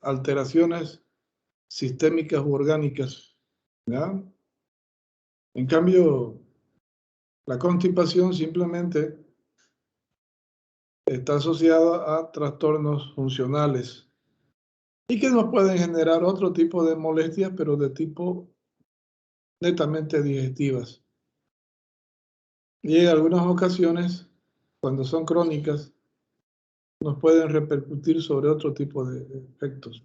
alteraciones sistémicas u orgánicas, ¿ya? En cambio, la constipación simplemente está asociada a trastornos funcionales y que nos pueden generar otro tipo de molestias, pero de tipo netamente digestivas. Y en algunas ocasiones, cuando son crónicas, nos pueden repercutir sobre otro tipo de efectos.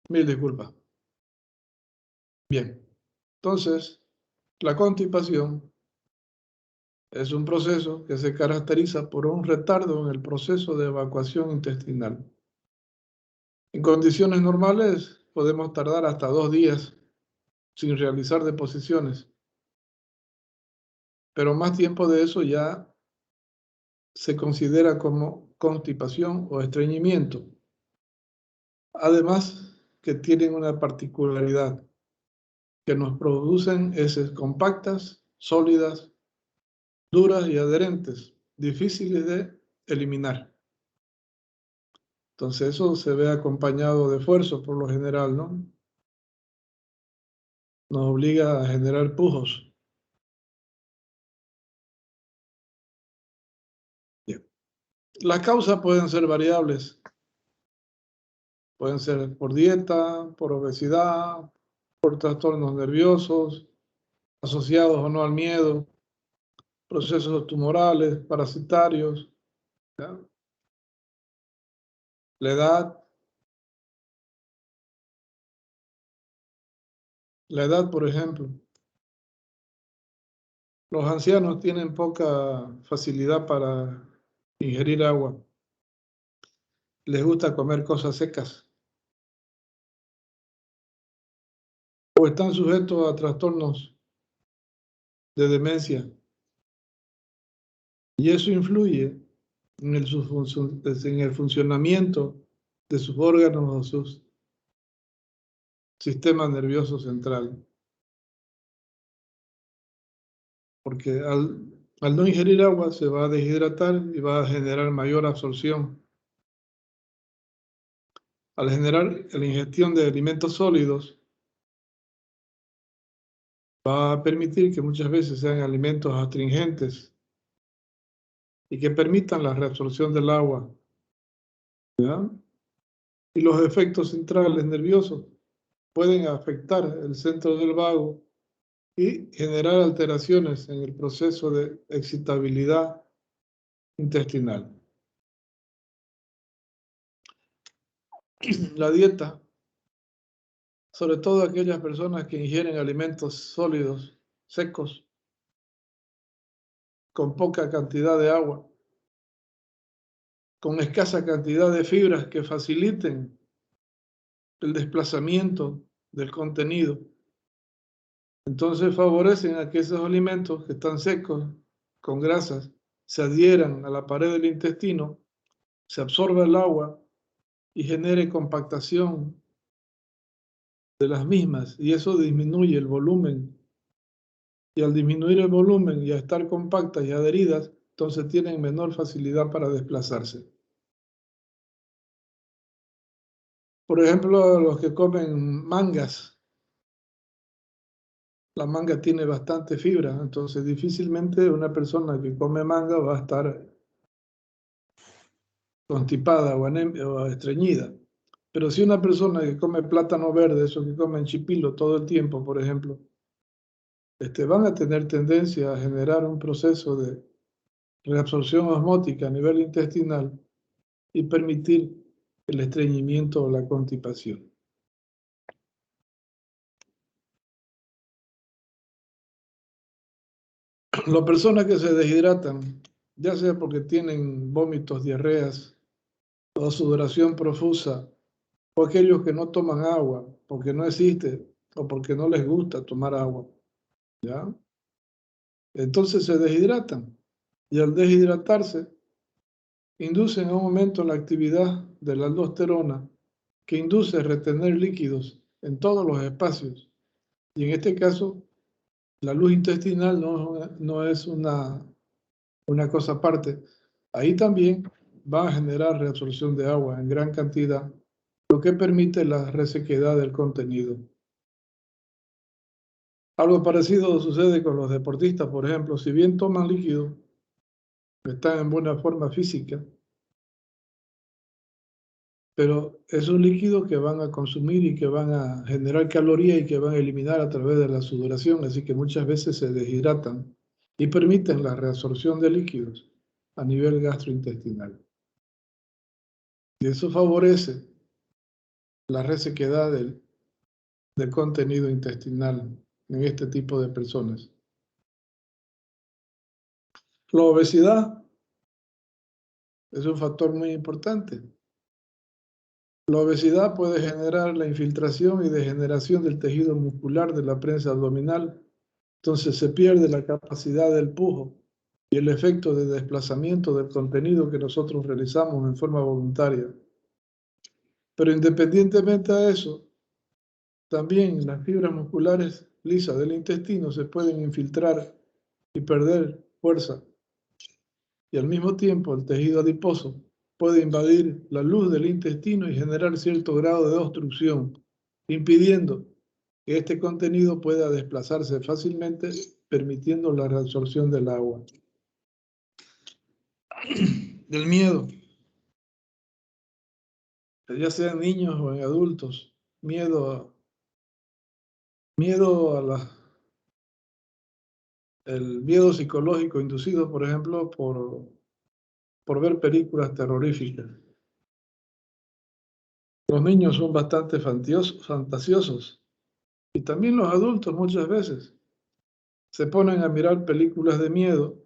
Mil disculpas. Bien, entonces, la constipación es un proceso que se caracteriza por un retardo en el proceso de evacuación intestinal. En condiciones normales podemos tardar hasta 2 días sin realizar deposiciones, pero más tiempo de eso ya se considera como constipación o estreñimiento. Además, que tienen una particularidad, que nos producen heces compactas, sólidas, duras y adherentes, difíciles de eliminar. Entonces eso se ve acompañado de esfuerzo por lo general, ¿no? Nos obliga a generar pujos. Bien. Las causas pueden ser variables. Pueden ser por dieta, por obesidad, por trastornos nerviosos, asociados o no al miedo, procesos tumorales, parasitarios, ¿ya? La edad, por ejemplo. Los ancianos tienen poca facilidad para ingerir agua. Les gusta comer cosas secas. O están sujetos a trastornos de demencia. Y eso influye en el funcionamiento de sus órganos o sus sistema nervioso central. Porque al no ingerir agua se va a deshidratar y va a generar mayor absorción. Al generar la ingestión de alimentos sólidos, va a permitir que muchas veces sean alimentos astringentes y que permitan la reabsorción del agua, ¿ya? Y los efectos centrales nerviosos pueden afectar el centro del vago y generar alteraciones en el proceso de excitabilidad intestinal. La dieta, sobre todo aquellas personas que ingieren alimentos sólidos, secos, con poca cantidad de agua, con escasa cantidad de fibras que faciliten el desplazamiento del contenido. Entonces favorecen a que esos alimentos que están secos, con grasas, se adhieran a la pared del intestino, se absorba el agua y genere compactación de las mismas, y eso disminuye el volumen. Y al disminuir el volumen y a estar compactas y adheridas, entonces tienen menor facilidad para desplazarse. Por ejemplo, los que comen mangas. La manga tiene bastante fibra, entonces difícilmente una persona que come manga va a estar constipada o estreñida. Pero si una persona que come plátano verde, esos que comen chipilo todo el tiempo, por ejemplo, van a tener tendencia a generar un proceso de reabsorción osmótica a nivel intestinal y permitir el estreñimiento o la constipación. Las personas que se deshidratan, ya sea porque tienen vómitos, diarreas o sudoración profusa, o aquellos que no toman agua porque no existe o porque no les gusta tomar agua, ¿ya? Entonces se deshidratan y al deshidratarse inducen a un aumento en la actividad de la aldosterona que induce a retener líquidos en todos los espacios. Y en este caso, la luz intestinal no es una una cosa aparte, ahí también va a generar reabsorción de agua en gran cantidad, lo que permite la resequedad del contenido. Algo parecido sucede con los deportistas, por ejemplo, si bien toman líquido, están en buena forma física, pero es un líquido que van a consumir y que van a generar calorías y que van a eliminar a través de la sudoración, así que muchas veces se deshidratan y permiten la reabsorción de líquidos a nivel gastrointestinal. Y eso favorece la resequedad del contenido intestinal en este tipo de personas. La obesidad es un factor muy importante. La obesidad puede generar la infiltración y degeneración del tejido muscular de la prensa abdominal. Entonces se pierde la capacidad del pujo y el efecto de desplazamiento del contenido que nosotros realizamos en forma voluntaria. Pero independientemente de eso, también las fibras musculares lisas del intestino se pueden infiltrar y perder fuerza. Y al mismo tiempo el tejido adiposo puede invadir la luz del intestino y generar cierto grado de obstrucción, impidiendo que este contenido pueda desplazarse fácilmente, permitiendo la reabsorción del agua. Del miedo, ya sean niños o en adultos, miedo el miedo psicológico inducido, por ejemplo, por ver películas terroríficas. Los niños son bastante fantasiosos y también los adultos muchas veces se ponen a mirar películas de miedo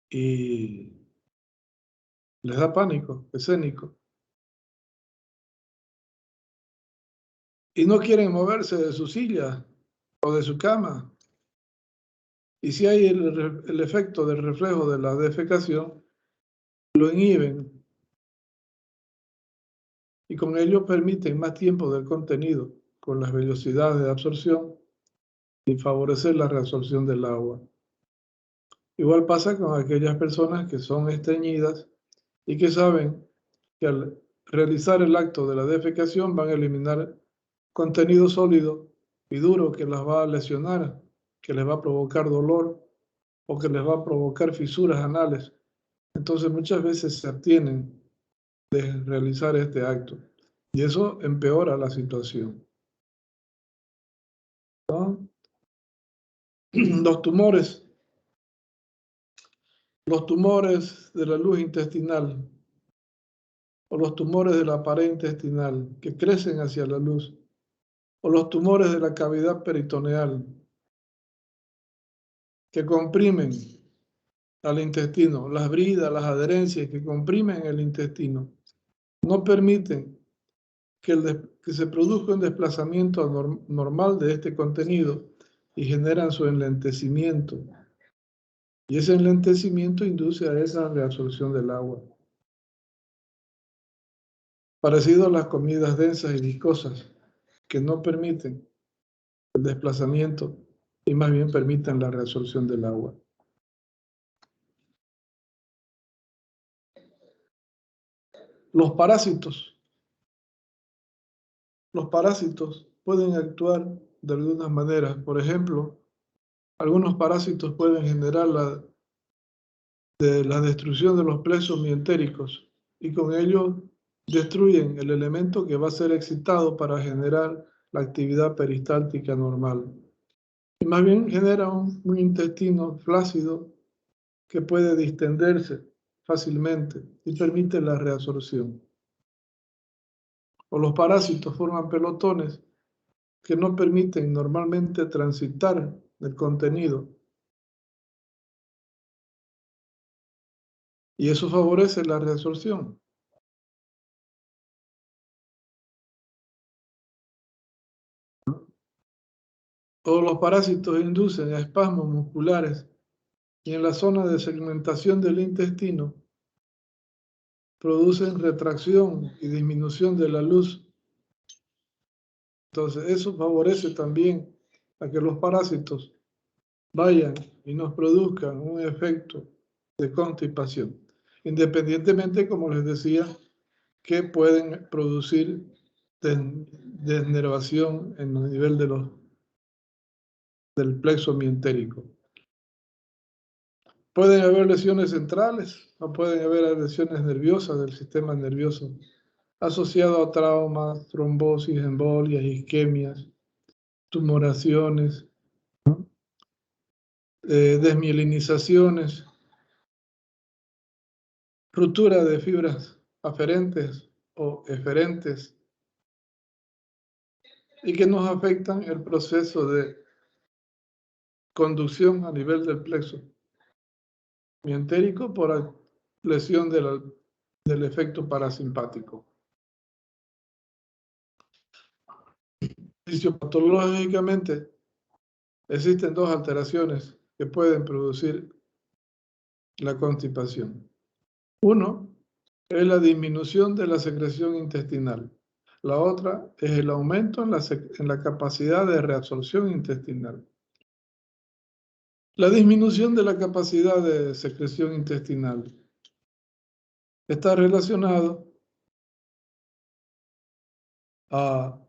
y les da pánico escénico y no quieren moverse de su silla o de su cama. Y si hay el efecto del reflejo de la defecación, lo inhiben y con ello permiten más tiempo del contenido con las velocidades de absorción y favorecer la reabsorción del agua. Igual pasa con aquellas personas que son estreñidas y que saben que al realizar el acto de la defecación van a eliminar contenido sólido y duro que las va a lesionar, que les va a provocar dolor o que les va a provocar fisuras anales. Entonces muchas veces se abstienen de realizar este acto y eso empeora la situación, ¿no? Los tumores de la luz intestinal o los tumores de la pared intestinal que crecen hacia la luz o los tumores de la cavidad peritoneal que comprimen al intestino, las bridas, las adherencias que comprimen el intestino, no permiten que se produzca un desplazamiento normal de este contenido y generan su enlentecimiento. Y ese enlentecimiento induce a esa reabsorción del agua. Parecido a las comidas densas y viscosas, que no permiten el desplazamiento y más bien permiten la reabsorción del agua. Los parásitos. Los parásitos pueden actuar de algunas maneras. Por ejemplo, algunos parásitos pueden generar la destrucción de los plexos mientéricos y con ello destruyen el elemento que va a ser excitado para generar la actividad peristáltica normal. Y más bien genera un intestino flácido que puede distenderse fácilmente y permite la reabsorción. O los parásitos forman pelotones que no permiten normalmente transitar el contenido. Y eso favorece la reabsorción. Todos los parásitos inducen a espasmos musculares y en la zona de segmentación del intestino producen retracción y disminución de la luz. Entonces, eso favorece también a que los parásitos vayan y nos produzcan un efecto de constipación, independientemente, como les decía, que pueden producir desnervación en el nivel del plexo mientérico. Pueden haber lesiones centrales o pueden haber lesiones nerviosas del sistema nervioso asociado a traumas, trombosis, embolias, isquemias, tumoraciones, ¿no? Desmielinizaciones, ruptura de fibras aferentes o eferentes y que nos afectan el proceso de conducción a nivel del plexo mientérico por lesión del efecto parasimpático. Fisiopatológicamente existen dos alteraciones que pueden producir la constipación. Uno es la disminución de la secreción intestinal. La otra es el aumento en la capacidad de reabsorción intestinal. La disminución de la capacidad de secreción intestinal está relacionado a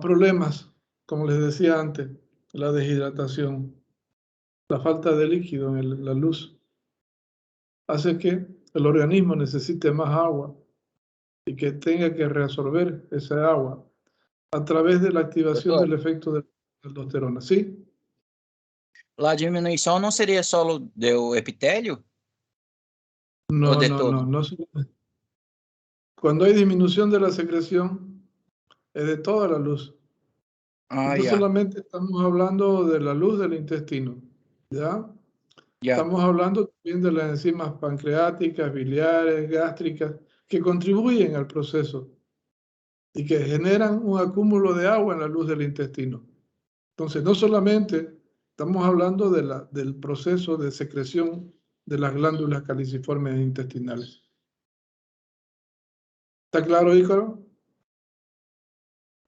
problemas, como les decía antes, la deshidratación, la falta de líquido en la luz, hace que el organismo necesite más agua y que tenga que reabsorber esa agua a través de la activación Doutor, del efecto de la aldosterona. ¿Sí? a diminuição não seria só do epitélio? No, Ou de no, todo? no, no. Cuando hay disminución de la secreción, es de toda la luz. Ah, No ya, solamente estamos hablando de la luz del intestino, ¿ya? ya. Estamos hablando también de las enzimas pancreáticas, biliares, gástricas, que contribuyen al proceso y que generan un acúmulo de agua en la luz del intestino. Entonces, no solamente estamos hablando del proceso de secreción de las glándulas caliciformes intestinales. ¿Está claro, Ícaro?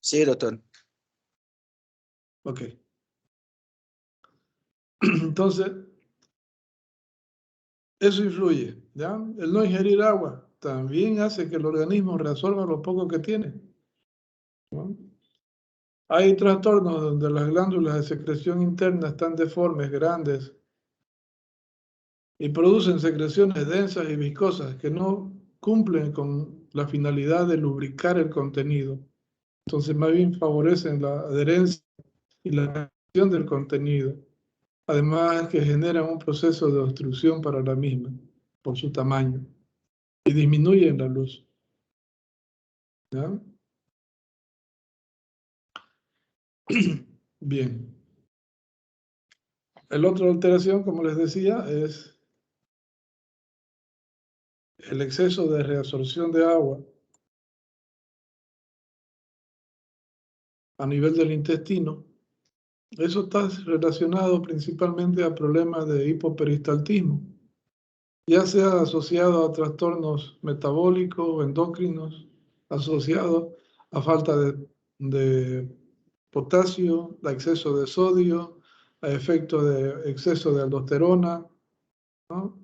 Sí, doutor. Ok. Entonces, eso influye, ¿ya? El no ingerir agua también hace que el organismo reabsorba lo poco que tiene, ¿no? Hay trastornos donde las glándulas de secreción interna están deformes, grandes, y producen secreciones densas y viscosas que no cumplen con la finalidad de lubricar el contenido. Entonces, más bien favorecen la adherencia y la acción del contenido. Además, que generan un proceso de obstrucción para la misma, por su tamaño, y disminuyen la luz. ¿Ya? Bien. La otra alteración, como les decía, es el exceso de reabsorción de agua a nivel del intestino. Eso está relacionado principalmente a problemas de hipoperistaltismo, ya sea asociado a trastornos metabólicos o endocrinos, asociado a falta de potasio, a exceso de sodio, a efecto de exceso de aldosterona, ¿no?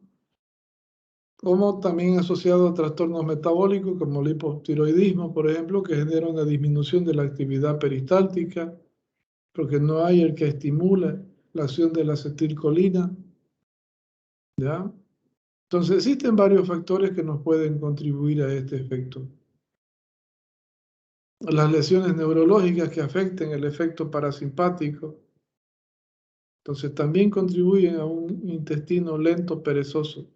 Como también asociado a trastornos metabólicos como el hipotiroidismo, por ejemplo, que genera una disminución de la actividad peristáltica, porque no hay el que estimule la acción de la acetilcolina, ¿ya? Entonces existen varios factores que nos pueden contribuir a este efecto. Las lesiones neurológicas que afecten el efecto parasimpático, entonces también contribuyen a un intestino lento, perezoso.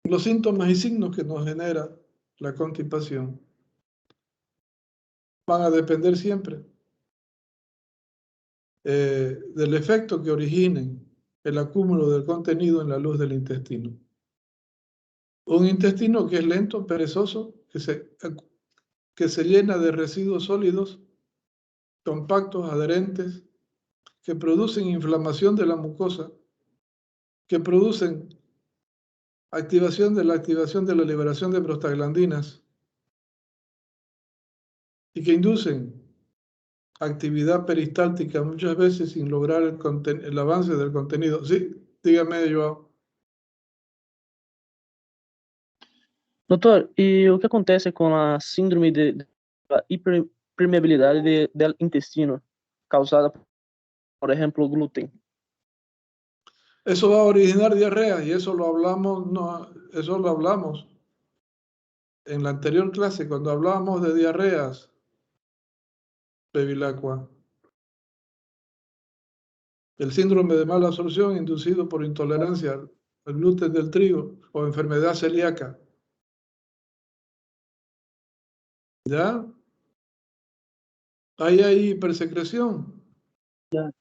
Los síntomas y signos que nos genera la constipación van a depender siempre del efecto que originen el acúmulo del contenido en la luz del intestino. Un intestino que es lento, perezoso, que se llena de residuos sólidos, compactos, adherentes, que producen inflamación de la mucosa, que producen activación de la liberación de prostaglandinas y que inducen actividad peristáltica muchas veces sin lograr el avance del contenido. Sí, dígame, Joao. Doutor, e o que acontece com a síndrome de hiperpermeabilidade do intestino, causada, por exemplo, glúten? Eso va a originar diarrea y eso lo hablamos, no, eso lo hablamos en la anterior clase cuando hablábamos de diarreas, Bevilacqua. El síndrome de mala absorción inducido por intolerancia al gluten del trigo o enfermedad celíaca. ¿Ya? Ahí hay hipersecreción. Ya.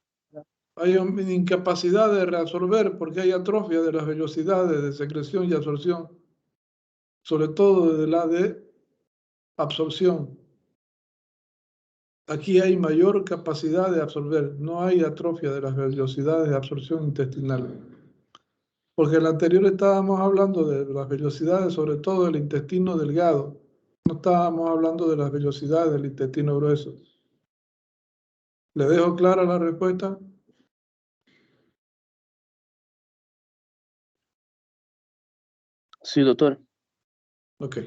Hay una incapacidad de reabsorber porque hay atrofia de las velocidades de secreción y absorción, sobre todo de la de absorción. Aquí hay mayor capacidad de absorber, no hay atrofia de las velocidades de absorción intestinal. Porque en la anterior estábamos hablando de las velocidades, sobre todo del intestino delgado. No estábamos hablando de las velocidades del intestino grueso. ¿Le dejo clara la respuesta? Sí, doutor. Ok.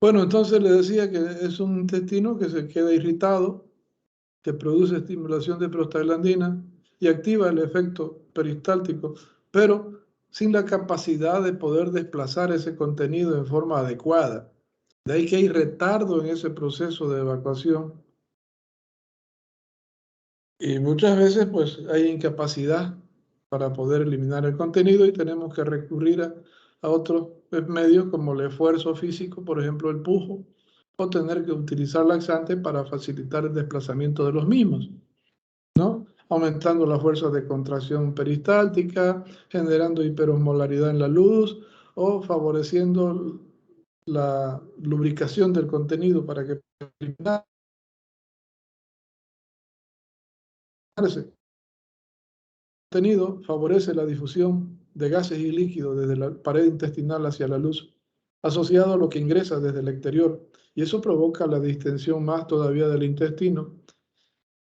Bueno, entonces le decía que es un intestino que se queda irritado, que produce estimulación de prostaglandina y activa el efecto peristáltico, pero sin la capacidad de poder desplazar ese contenido en forma adecuada. De ahí que hay retardo en ese proceso de evacuación. Y muchas veces pues hay incapacidad para poder eliminar el contenido y tenemos que recurrir a otros medios como el esfuerzo físico, por ejemplo el pujo, o tener que utilizar laxantes para facilitar el desplazamiento de los mismos, ¿no? Aumentando la fuerza de contracción peristáltica, generando hiperosmolaridad en la luz o favoreciendo la lubricación del contenido para que eliminarse. Contenido favorece la difusión de gases y líquidos desde la pared intestinal hacia la luz, asociado a lo que ingresa desde el exterior, y eso provoca la distensión más todavía del intestino.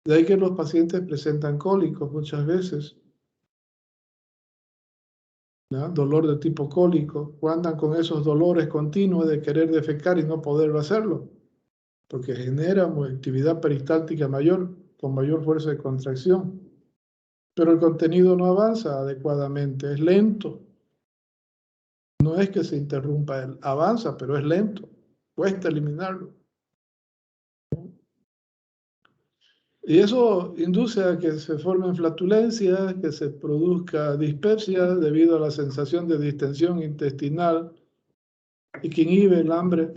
De ahí que los pacientes presentan cólicos muchas veces, ¿no? Dolor de tipo cólico, o andan con esos dolores continuos de querer defecar y no poder hacerlo, porque genera actividad peristáltica mayor, con mayor fuerza de contracción. Pero el contenido no avanza adecuadamente, es lento. No es que se interrumpa, él avanza, pero es lento, cuesta eliminarlo. Y eso induce a que se formen flatulencias, que se produzca dispepsia debido a la sensación de distensión intestinal y que inhibe el hambre,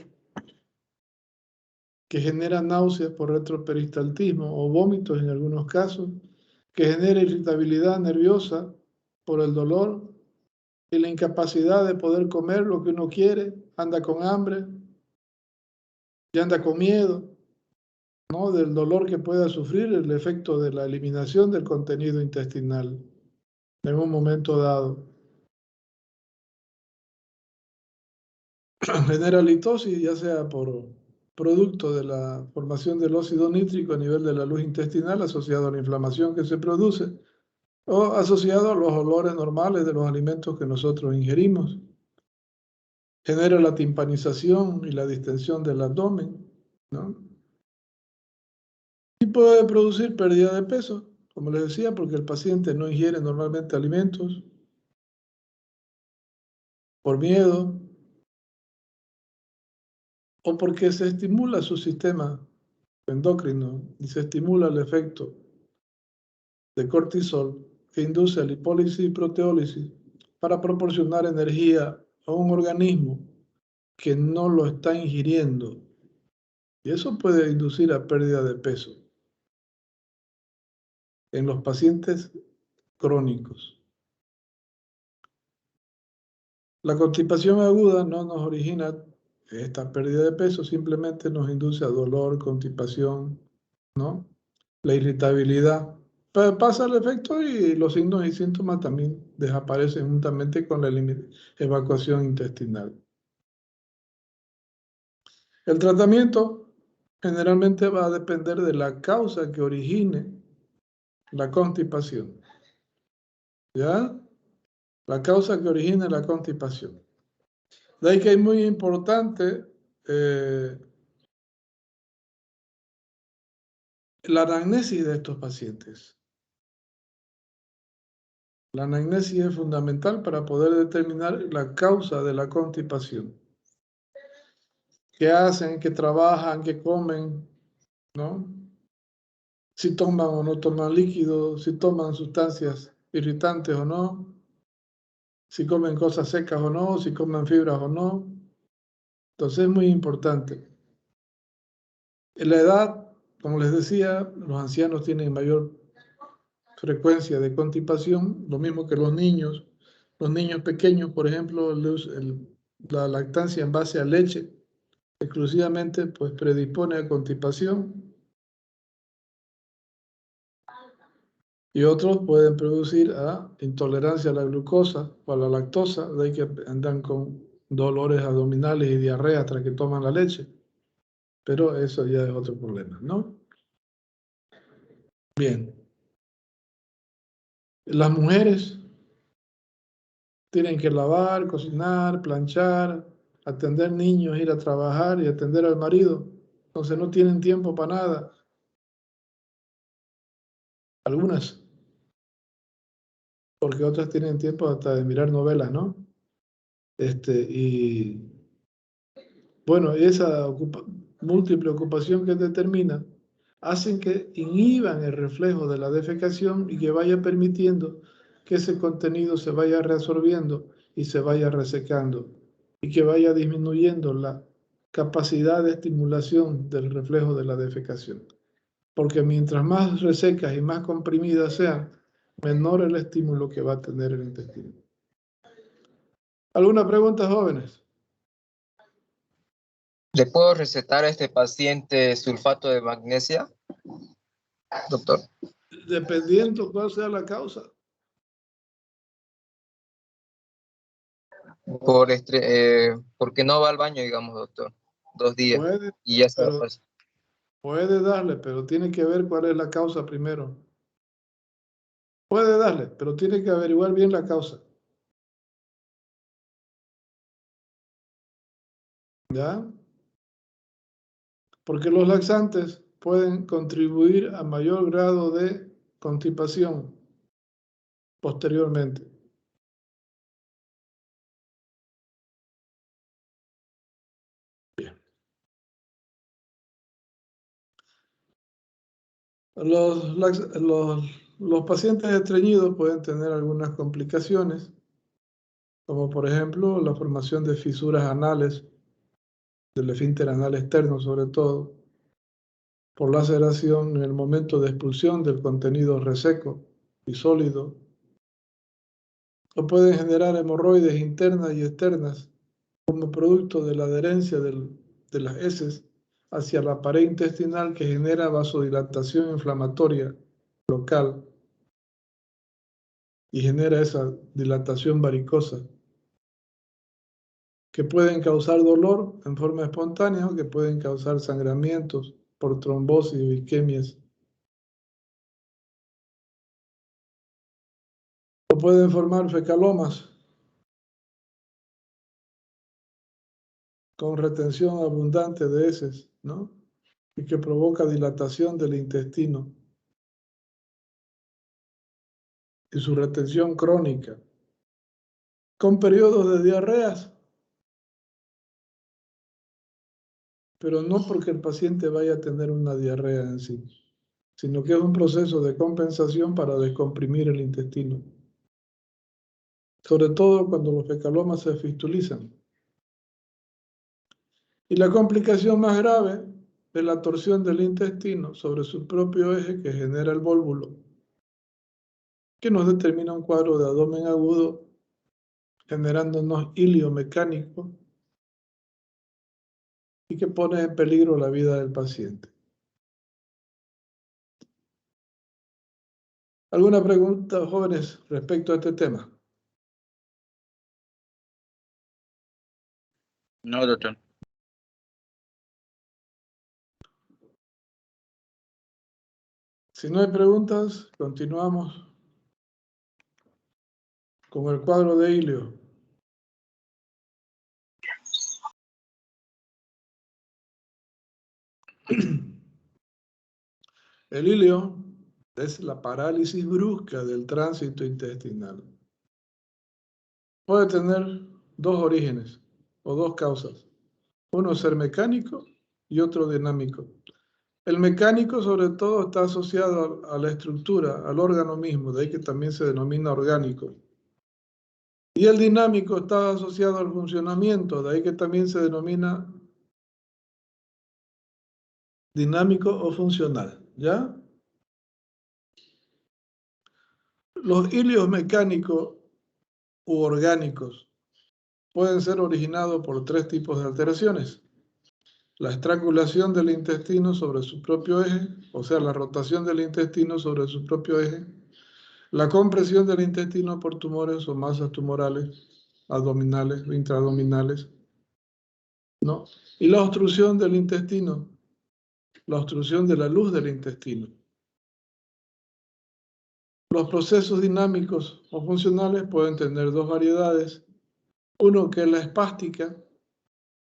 que genera náuseas por retroperistaltismo o vómitos en algunos casos, que genera irritabilidad nerviosa por el dolor y la incapacidad de poder comer lo que uno quiere, anda con hambre y anda con miedo, ¿no? Del dolor que pueda sufrir el efecto de la eliminación del contenido intestinal en un momento dado. Genera litosis, ya sea por producto de la formación del óxido nítrico a nivel de la luz intestinal asociado a la inflamación que se produce o asociado a los olores normales de los alimentos que nosotros ingerimos. Genera la timpanización y la distensión del abdomen, ¿no? Y puede producir pérdida de peso, como les decía, porque el paciente no ingiere normalmente alimentos por miedo o porque se estimula su sistema endocrino y se estimula el efecto de cortisol que induce a lipólisis y proteólisis para proporcionar energía a un organismo que no lo está ingiriendo. Y eso puede inducir a pérdida de peso en los pacientes crónicos. La constipación aguda no nos origina esta pérdida de peso, simplemente nos induce a dolor, constipación, ¿no? La irritabilidad. Pero pasa el efecto y los signos y síntomas también desaparecen juntamente con la evacuación intestinal. El tratamiento generalmente va a depender de la causa que origine la constipación. ¿Ya? La causa que origine la constipación. De ahí que es muy importante la anamnesis de estos pacientes. La anamnesis es fundamental para poder determinar la causa de la constipación. ¿Qué hacen? ¿Qué trabajan? ¿Qué comen? ¿No? Si toman o no toman líquidos, si toman sustancias irritantes o no, si comen cosas secas o no, si comen fibras o no. Entonces es muy importante. En la edad, como les decía, los ancianos tienen mayor frecuencia de constipación, lo mismo que los niños. Los niños pequeños, por ejemplo, la lactancia en base a leche exclusivamente pues predispone a constipación y otros pueden producir intolerancia a la glucosa o a la lactosa, de ahí que andan con dolores abdominales y diarrea tras que toman la leche. Pero eso ya es otro problema, ¿no? Bien. Las mujeres tienen que lavar, cocinar, planchar, atender niños, ir a trabajar y atender al marido. Entonces no tienen tiempo para nada. Algunas, porque otras tienen tiempo hasta de mirar novelas, ¿no? Y bueno, esa múltiple ocupación que determina hacen que inhiban el reflejo de la defecación y que vaya permitiendo que ese contenido se vaya reabsorbiendo y se vaya resecando y que vaya disminuyendo la capacidad de estimulación del reflejo de la defecación. Porque mientras más resecas y más comprimidas sean, menor el estímulo que va a tener el intestino. ¿Alguna pregunta, jóvenes? ¿Le puedo recetar a este paciente sulfato de magnesia, doctor? Dependiendo cuál sea la causa. Porque no va al baño, digamos, doctor. 2 días. Puede, Y ya se va a pero pasar. puede darle, pero tiene que ver cuál es la causa primero. Puede darle, pero tiene que averiguar bien la causa. ¿Ya? Porque los laxantes pueden contribuir a mayor grado de constipación posteriormente. Bien. Los pacientes estreñidos pueden tener algunas complicaciones, como por ejemplo la formación de fisuras anales, del esfínter anal externo sobre todo, por laceración en el momento de expulsión del contenido reseco y sólido, o pueden generar hemorroides internas y externas como producto de la adherencia de las heces hacia la pared intestinal que genera vasodilatación inflamatoria local y genera esa dilatación varicosa, que pueden causar dolor en forma espontánea o que pueden causar sangramientos por trombosis o isquemias. O pueden formar fecalomas con retención abundante de heces, ¿no? Y que provoca dilatación del intestino y su retención crónica, con periodos de diarreas, pero no porque el paciente vaya a tener una diarrea en sí, sino que es un proceso de compensación para descomprimir el intestino, sobre todo cuando los fecalomas se fistulizan. Y la complicación más grave es la torsión del intestino sobre su propio eje que genera el vólvulo, que nos determina un cuadro de abdomen agudo, generándonos hilio mecánico y que pone en peligro la vida del paciente. ¿Alguna pregunta, jóvenes, respecto a este tema? No, doctor. Si no hay preguntas, continuamos con el cuadro de Ilio. El ilio es la parálisis brusca del tránsito intestinal. Puede tener dos orígenes o dos causas. Uno ser mecánico y otro dinámico. El mecánico sobre todo está asociado a la estructura, al órgano mismo, de ahí que también se denomina orgánico. Y el dinámico está asociado al funcionamiento, de ahí que también se denomina dinámico o funcional, ¿ya? Los ilios mecánicos u orgánicos pueden ser originados por tres tipos de alteraciones. La estrangulación del intestino sobre su propio eje, o sea, la rotación del intestino sobre su propio eje, la compresión del intestino por tumores o masas tumorales, abdominales o intraabdominales, ¿no? Y la obstrucción del intestino, la obstrucción de la luz del intestino. Los procesos dinámicos o funcionales pueden tener dos variedades, uno que es la espástica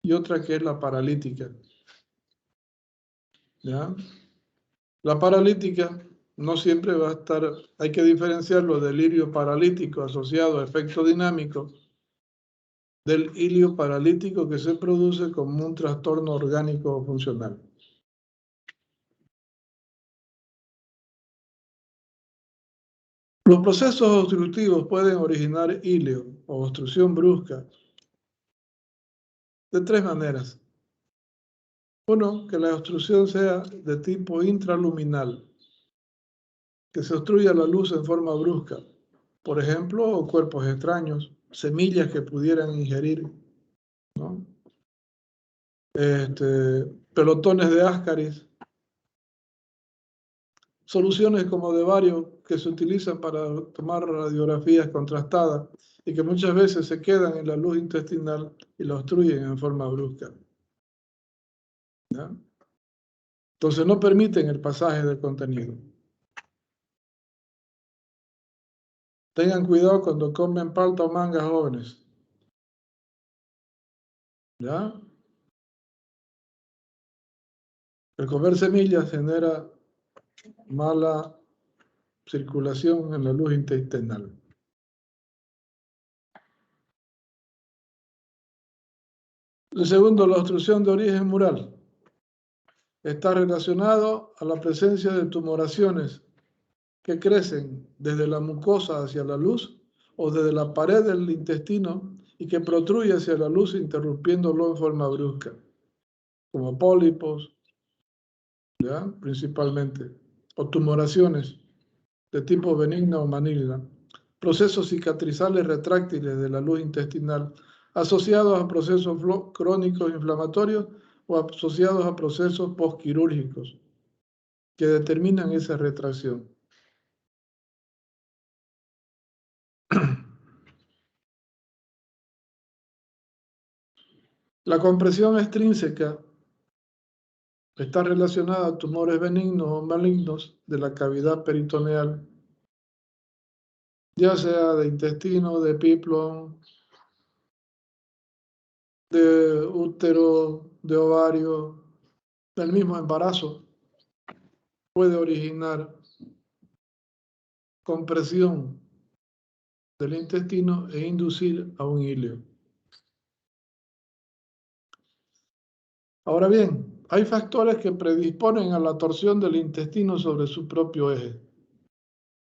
y otra que es la paralítica. ¿Ya? La paralítica no siempre va a estar, hay que diferenciarlo del ilio paralítico asociado a efecto dinámico, del ilio paralítico que se produce como un trastorno orgánico o funcional. Los procesos obstructivos pueden originar ilio o obstrucción brusca de tres maneras. Uno, que la obstrucción sea de tipo intraluminal, que se obstruya la luz en forma brusca. Por ejemplo, cuerpos extraños, semillas que pudieran ingerir, ¿no? Pelotones de Ascaris, soluciones como de bario que se utilizan para tomar radiografías contrastadas y que muchas veces se quedan en la luz intestinal y la obstruyen en forma brusca, ¿ya? Entonces no permiten el pasaje del contenido. Tengan cuidado cuando comen palta o mangas jóvenes, ¿ya? El comer semillas genera mala circulación en la luz intestinal. El segundo, la obstrucción de origen mural. Está relacionado a la presencia de tumoraciones que crecen desde la mucosa hacia la luz o desde la pared del intestino y que protruye hacia la luz interrumpiéndolo en forma brusca, como pólipos, ¿ya? Principalmente, o tumoraciones de tipo benigna o maligna, procesos cicatrizales retráctiles de la luz intestinal asociados a procesos crónicos inflamatorios o asociados a procesos postquirúrgicos que determinan esa retracción. La compresión extrínseca está relacionada a tumores benignos o malignos de la cavidad peritoneal, ya sea de intestino, de píplon, de útero, de ovario, del mismo embarazo. Puede originar compresión del intestino e inducir a un ilio. Ahora bien, hay factores que predisponen a la torsión del intestino sobre su propio eje,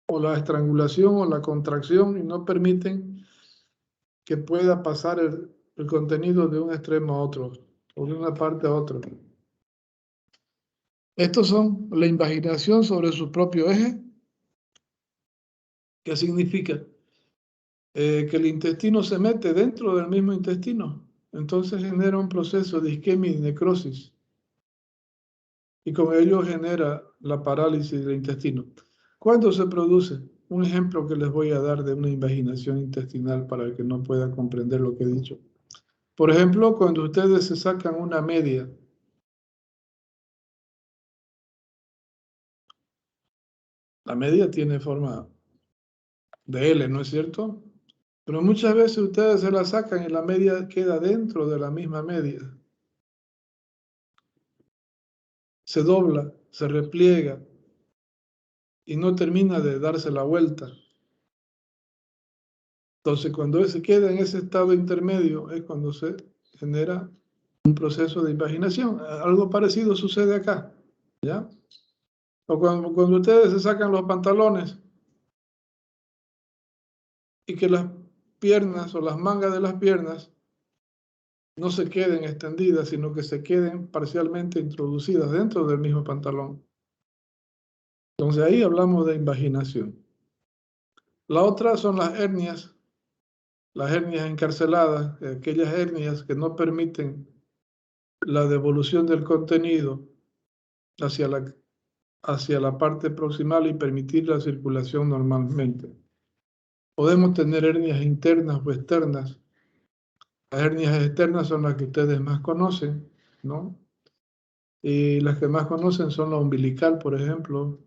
o la estrangulación o la contracción, y no permiten que pueda pasar el contenido de un extremo a otro, o de una parte a otra. Estos son la invaginación sobre su propio eje, que significa que el intestino se mete dentro del mismo intestino, entonces genera un proceso de isquemia y necrosis, y con ello genera la parálisis del intestino. ¿Cuándo se produce? Un ejemplo que les voy a dar de una invaginación intestinal para el que no pueda comprender lo que he dicho. Por ejemplo, cuando ustedes se sacan una media La media tiene forma de L, ¿no es cierto? Pero muchas veces ustedes se la sacan y la media queda dentro de la misma media. Se dobla, se repliega y no termina de darse la vuelta. Entonces, cuando se queda en ese estado intermedio es cuando se genera un proceso de invaginación. Algo parecido sucede acá, ¿ya? O cuando ustedes se sacan los pantalones y que las piernas o las mangas de las piernas no se queden extendidas, sino que se queden parcialmente introducidas dentro del mismo pantalón. Entonces ahí hablamos de invaginación. La otra son las hernias encarceladas, aquellas hernias que no permiten la devolución del contenido hacia la parte proximal y permitir la circulación normalmente. Podemos tener hernias internas o externas. Las hernias externas son las que ustedes más conocen, ¿no? Y las que más conocen son la umbilical, por ejemplo,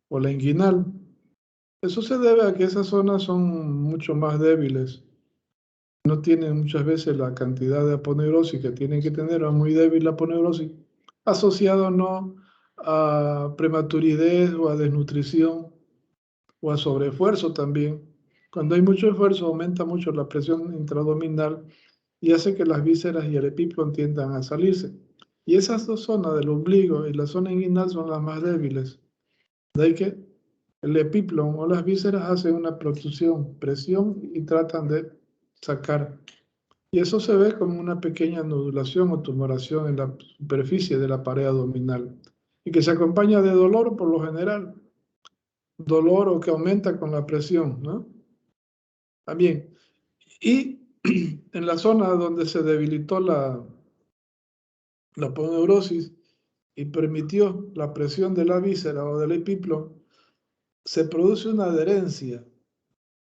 o la inguinal. Eso se debe a que esas zonas son mucho más débiles. No tienen muchas veces la cantidad de aponeurosis que tienen que tener, o es muy débil la aponeurosis, asociado no a prematuridad o a desnutrición o a sobreesfuerzo también. Cuando hay mucho esfuerzo aumenta mucho la presión intraabdominal y hace que las vísceras y el epíplon tiendan a salirse. Y esas dos zonas del ombligo y la zona inguinal son las más débiles. De ahí que el epíplon o las vísceras hacen una protrusión, presión y tratan de sacar. Y eso se ve como una pequeña nodulación o tumoración en la superficie de la pared abdominal y que se acompaña de dolor por lo general. Dolor o que aumenta con la presión, ¿no? También. Y en la zona donde se debilitó la aponeurosis y permitió la presión de la víscera o del epíplon, se produce una adherencia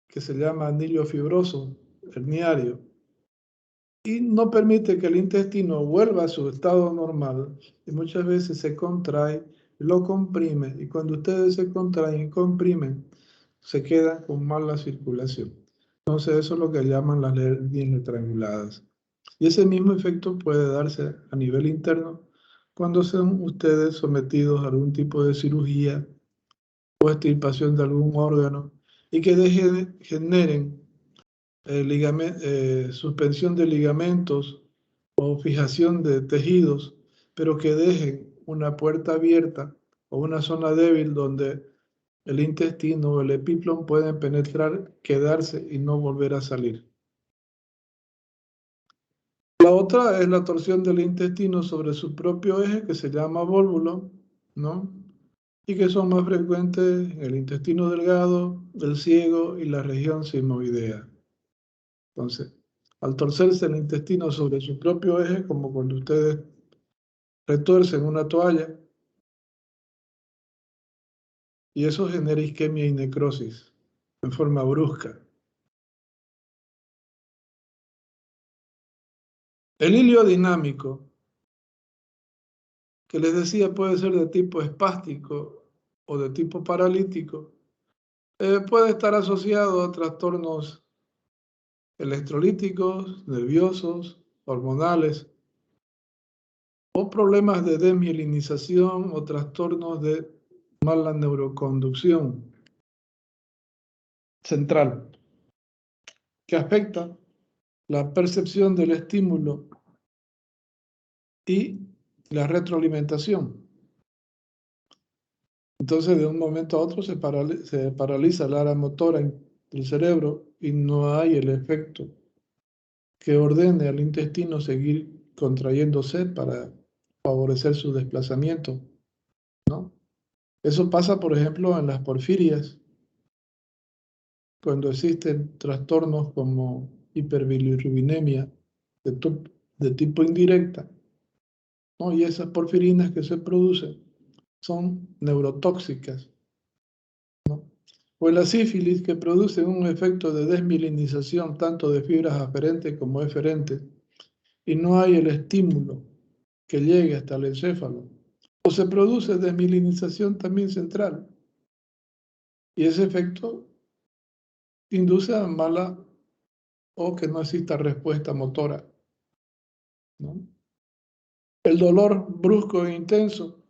que se llama anillo fibroso herniario y no permite que el intestino vuelva a su estado normal y muchas veces se contrae, lo comprime y cuando ustedes se contraen y comprimen, se quedan con mala circulación. Entonces eso es lo que llaman las hernias estranguladas. Y ese mismo efecto puede darse a nivel interno cuando son ustedes sometidos a algún tipo de cirugía o extirpación de algún órgano y que generen suspensión de ligamentos o fijación de tejidos, pero que dejen una puerta abierta o una zona débil donde el intestino o el epíplon pueden penetrar, quedarse y no volver a salir. La otra es la torsión del intestino sobre su propio eje, que se llama vólvulo, ¿no? Y que son más frecuentes en el intestino delgado, el ciego y la región sigmoidea. Entonces, al torcerse el intestino sobre su propio eje, como cuando ustedes retuercen una toalla, y eso genera isquemia y necrosis en forma brusca. El hilio dinámico, que les decía puede ser de tipo espástico o de tipo paralítico, puede estar asociado a trastornos electrolíticos, nerviosos, hormonales, o problemas de desmielinización o trastornos de mala neuroconducción central, que afecta la percepción del estímulo y la retroalimentación. Entonces, de un momento a otro se paraliza el área motora del cerebro y no hay el efecto que ordene al intestino seguir contrayéndose para favorecer su desplazamiento, ¿no? Eso pasa, por ejemplo, en las porfirias, cuando existen trastornos como hiperbilirrubinemia de tipo indirecta, ¿no? Y esas porfirinas que se producen son neurotóxicas, ¿no? O la sífilis, que produce un efecto de desmielinización tanto de fibras aferentes como eferentes, y no hay el estímulo que llegue hasta el encéfalo. O se produce desmielinización también central, Y ese efecto induce a mala o que no exista respuesta motora, ¿no? El dolor brusco e intenso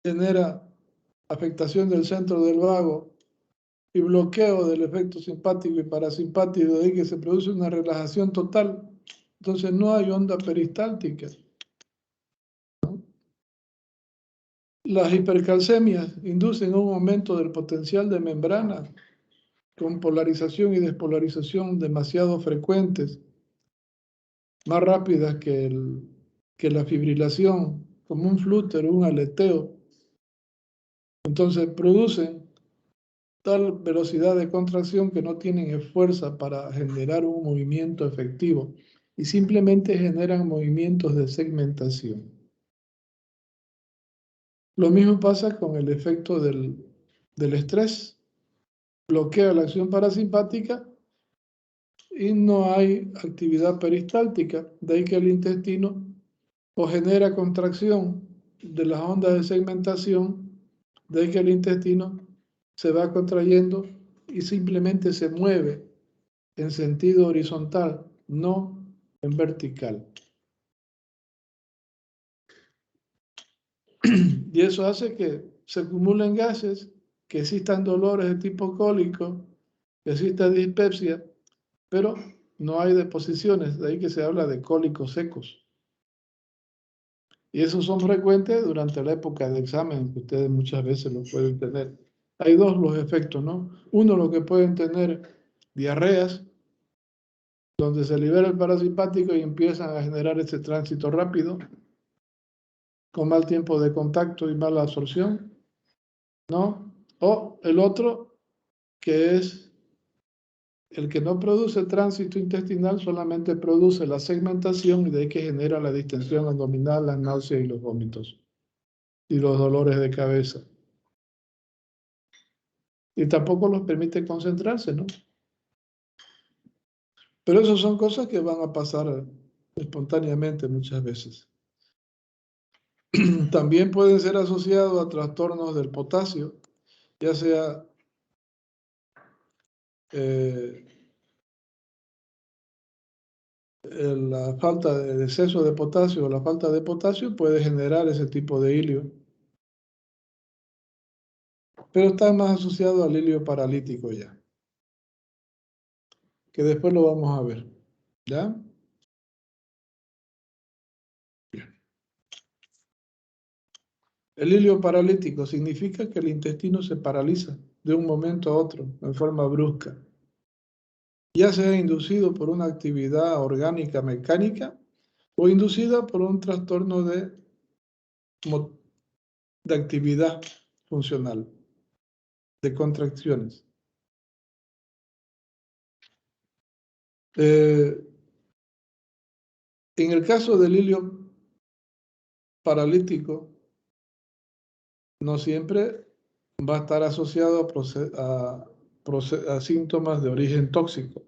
genera afectación del centro del vago y bloqueo del efecto simpático y parasimpático, de ahí que se produce una relajación total. Entonces no hay onda peristáltica, ¿no? Las hipercalcemias inducen un aumento del potencial de membrana con polarización y despolarización demasiado frecuentes, más rápidas que la fibrilación, como un flúter, un aleteo. Entonces producen tal velocidad de contracción que no tienen fuerza para generar un movimiento efectivo y simplemente generan movimientos de segmentación. Lo mismo pasa con el efecto del estrés. Bloquea la acción parasimpática y no hay actividad peristáltica. De ahí que el intestino o genera contracción de las ondas de segmentación, de ahí que el intestino se va contrayendo y simplemente se mueve en sentido horizontal, no en vertical. Y eso hace que se acumulen gases, que existan dolores de tipo cólico, que exista dispepsia, pero no hay deposiciones, de ahí que se habla de cólicos secos. Y esos son frecuentes durante la época de examen, que ustedes muchas veces lo pueden tener. Hay dos los efectos, ¿no? Uno, lo que pueden tener diarreas, donde se libera el parasimpático y empiezan a generar ese tránsito rápido, con mal tiempo de contacto y mala absorción, ¿no? O el otro, que es el que no produce tránsito intestinal, solamente produce la segmentación y de ahí que genera la distensión abdominal, las náuseas y los vómitos y los dolores de cabeza. Y tampoco los permite concentrarse, ¿no? Pero eso son cosas que van a pasar espontáneamente muchas veces. También pueden ser asociados a trastornos del potasio, ya sea la falta de exceso de potasio o la falta de potasio puede generar ese tipo de hilio. Pero está más asociado al hilio paralítico ya, que después lo vamos a ver. ¿Ya? Bien. El hilio paralítico significa que el intestino se paraliza de un momento a otro en forma brusca, ya sea inducido por una actividad orgánica mecánica o inducida por un trastorno de actividad funcional, de contracciones. En el caso del hilio paralítico, no siempre va a estar asociado a síntomas de origen tóxico,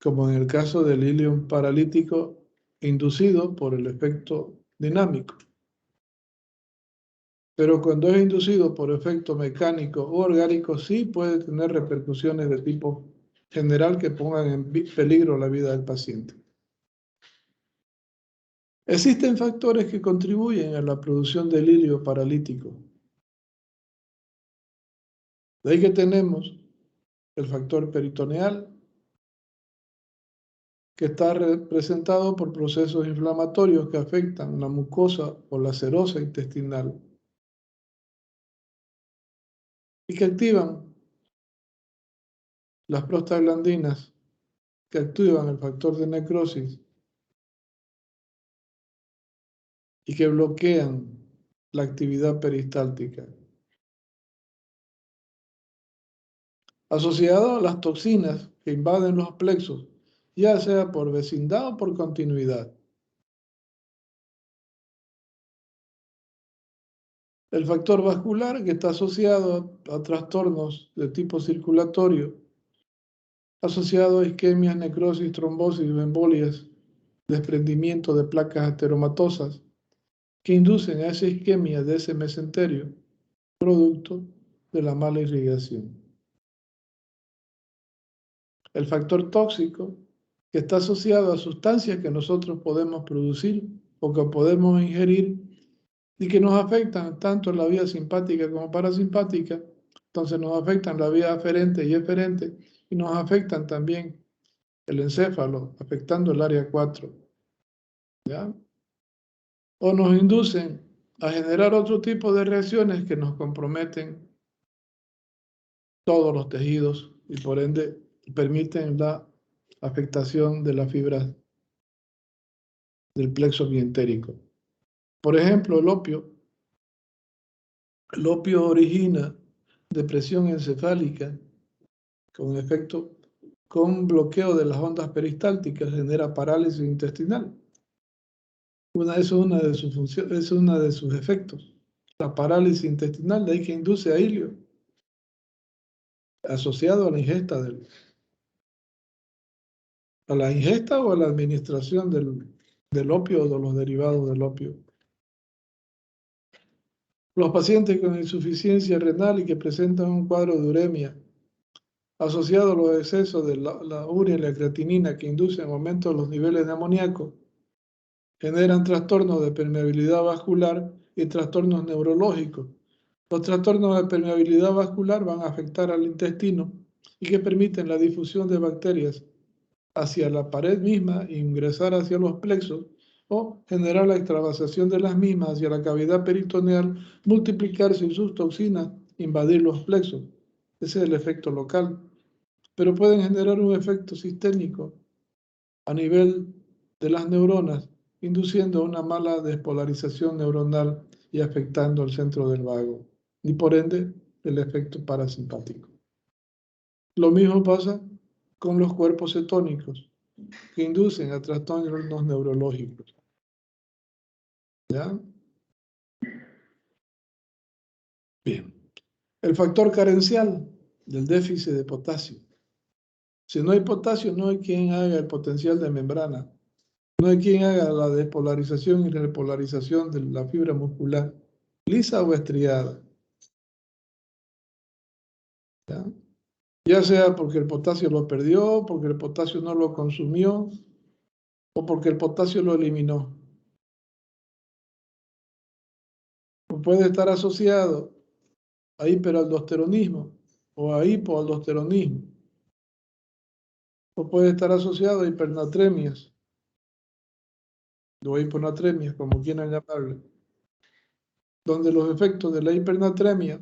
como en el caso del hilio paralítico inducido por el efecto dinámico. Pero cuando es inducido por efecto mecánico o orgánico, sí puede tener repercusiones de tipo general que pongan en peligro la vida del paciente. Existen factores que contribuyen a la producción del hilio paralítico. De ahí que tenemos el factor peritoneal, que está representado por procesos inflamatorios que afectan la mucosa o la serosa intestinal y que activan las prostaglandinas, que activan el factor de necrosis y que bloquean la actividad peristáltica. Asociado a las toxinas que invaden los plexos, ya sea por vecindad o por continuidad. El factor vascular, que está asociado a trastornos de tipo circulatorio, asociado a isquemias, necrosis, trombosis, embolias, desprendimiento de placas ateromatosas, que inducen a esa isquemia de ese mesenterio, producto de la mala irrigación. El factor tóxico, que está asociado a sustancias que nosotros podemos producir o que podemos ingerir y que nos afectan tanto en la vía simpática como parasimpática. Entonces nos afectan la vía aferente y eferente y nos afectan también el encéfalo, afectando el área 4. ¿Ya? O nos inducen a generar otro tipo de reacciones que nos comprometen todos los tejidos y por ende permiten la afectación de las fibras del plexo mientérico. Por ejemplo, el opio. El opio origina depresión encefálica con efecto, con bloqueo de las ondas peristálticas, genera parálisis intestinal. Eso es una de sus funciones, es uno de sus efectos. La parálisis intestinal, de ahí que induce a hilio, asociado a la ingesta a la ingesta o a la administración del opio o de los derivados del opio. Los pacientes con insuficiencia renal y que presentan un cuadro de uremia asociado a los excesos de la urea y la creatinina que inducen aumento de los niveles de amoníaco, generan trastornos de permeabilidad vascular y trastornos neurológicos. Los trastornos de permeabilidad vascular van a afectar al intestino y que permiten la difusión de bacterias hacia la pared misma, ingresar hacia los plexos o generar la extravasación de las mismas hacia la cavidad peritoneal, multiplicarse y sus toxinas invadir los plexos. Ese es el efecto local. Pero pueden generar un efecto sistémico a nivel de las neuronas, induciendo una mala despolarización neuronal y afectando el centro del vago, y por ende el efecto parasimpático. Lo mismo pasa con los cuerpos cetónicos, que inducen a trastornos neurológicos. ¿Ya? Bien. El factor carencial del déficit de potasio. Si no hay potasio, no hay quien haga el potencial de membrana. No hay quien haga la despolarización y repolarización de la fibra muscular, lisa o estriada. ¿Ya? Ya sea porque el potasio lo perdió, porque el potasio no lo consumió, o porque el potasio lo eliminó. O puede estar asociado a hiperaldosteronismo o a hipoaldosteronismo. O puede estar asociado a hipernatremias o hiponatremias, como quieran llamarle, donde los efectos de la hipernatremia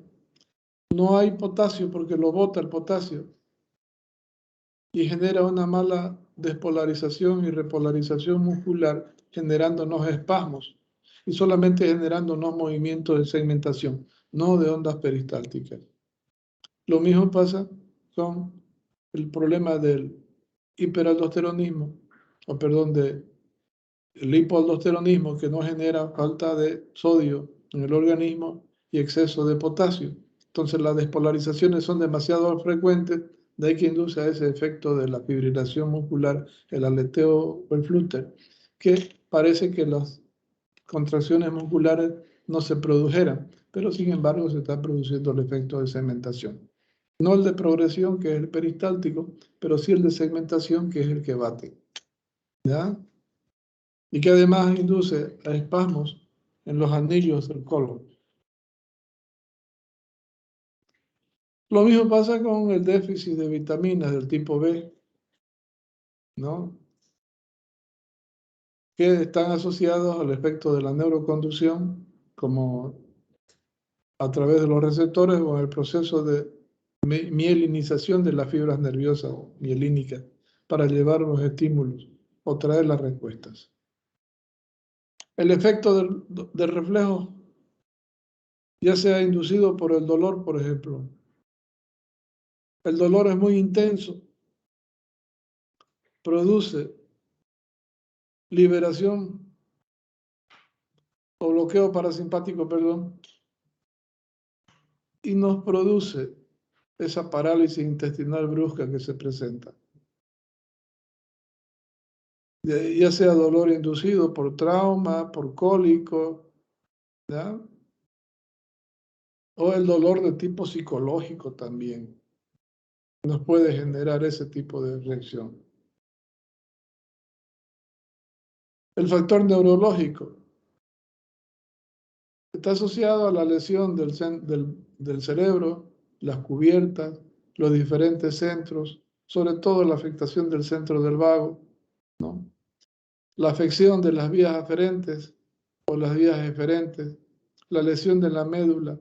no hay potasio porque lo bota el potasio y genera una mala despolarización y repolarización muscular, generándonos espasmos y solamente generándonos movimientos de segmentación, no de ondas peristálticas. Lo mismo pasa con el problema del hiperaldosteronismo, o perdón, del hipoaldosteronismo, que no genera falta de sodio en el organismo y exceso de potasio. Entonces las despolarizaciones son demasiado frecuentes, de ahí que induce a ese efecto de la fibrilación muscular, el aleteo o el flúter, que parece que las contracciones musculares no se produjeran, pero sin embargo se está produciendo el efecto de segmentación. No el de progresión, que es el peristáltico, pero sí el de segmentación, que es el que bate. ¿Ya? Y que además induce a espasmos en los anillos del colon. Lo mismo pasa con el déficit de vitaminas del tipo B, ¿no? Que están asociados al efecto de la neuroconducción, como a través de los receptores o en el proceso de mielinización de las fibras nerviosas o mielínicas para llevar los estímulos o traer las respuestas. El efecto del reflejo, ya sea inducido por el dolor, por ejemplo. El dolor es muy intenso, produce liberación o bloqueo parasimpático, perdón, y nos produce esa parálisis intestinal brusca que se presenta. Ya sea dolor inducido por trauma, por cólico, ¿ya? O el dolor de tipo psicológico también nos puede generar ese tipo de reacción. El factor neurológico está asociado a la lesión del cerebro, las cubiertas, los diferentes centros, sobre todo la afectación del centro del vago, ¿no? La afección de las vías aferentes o las vías eferentes, la lesión de la médula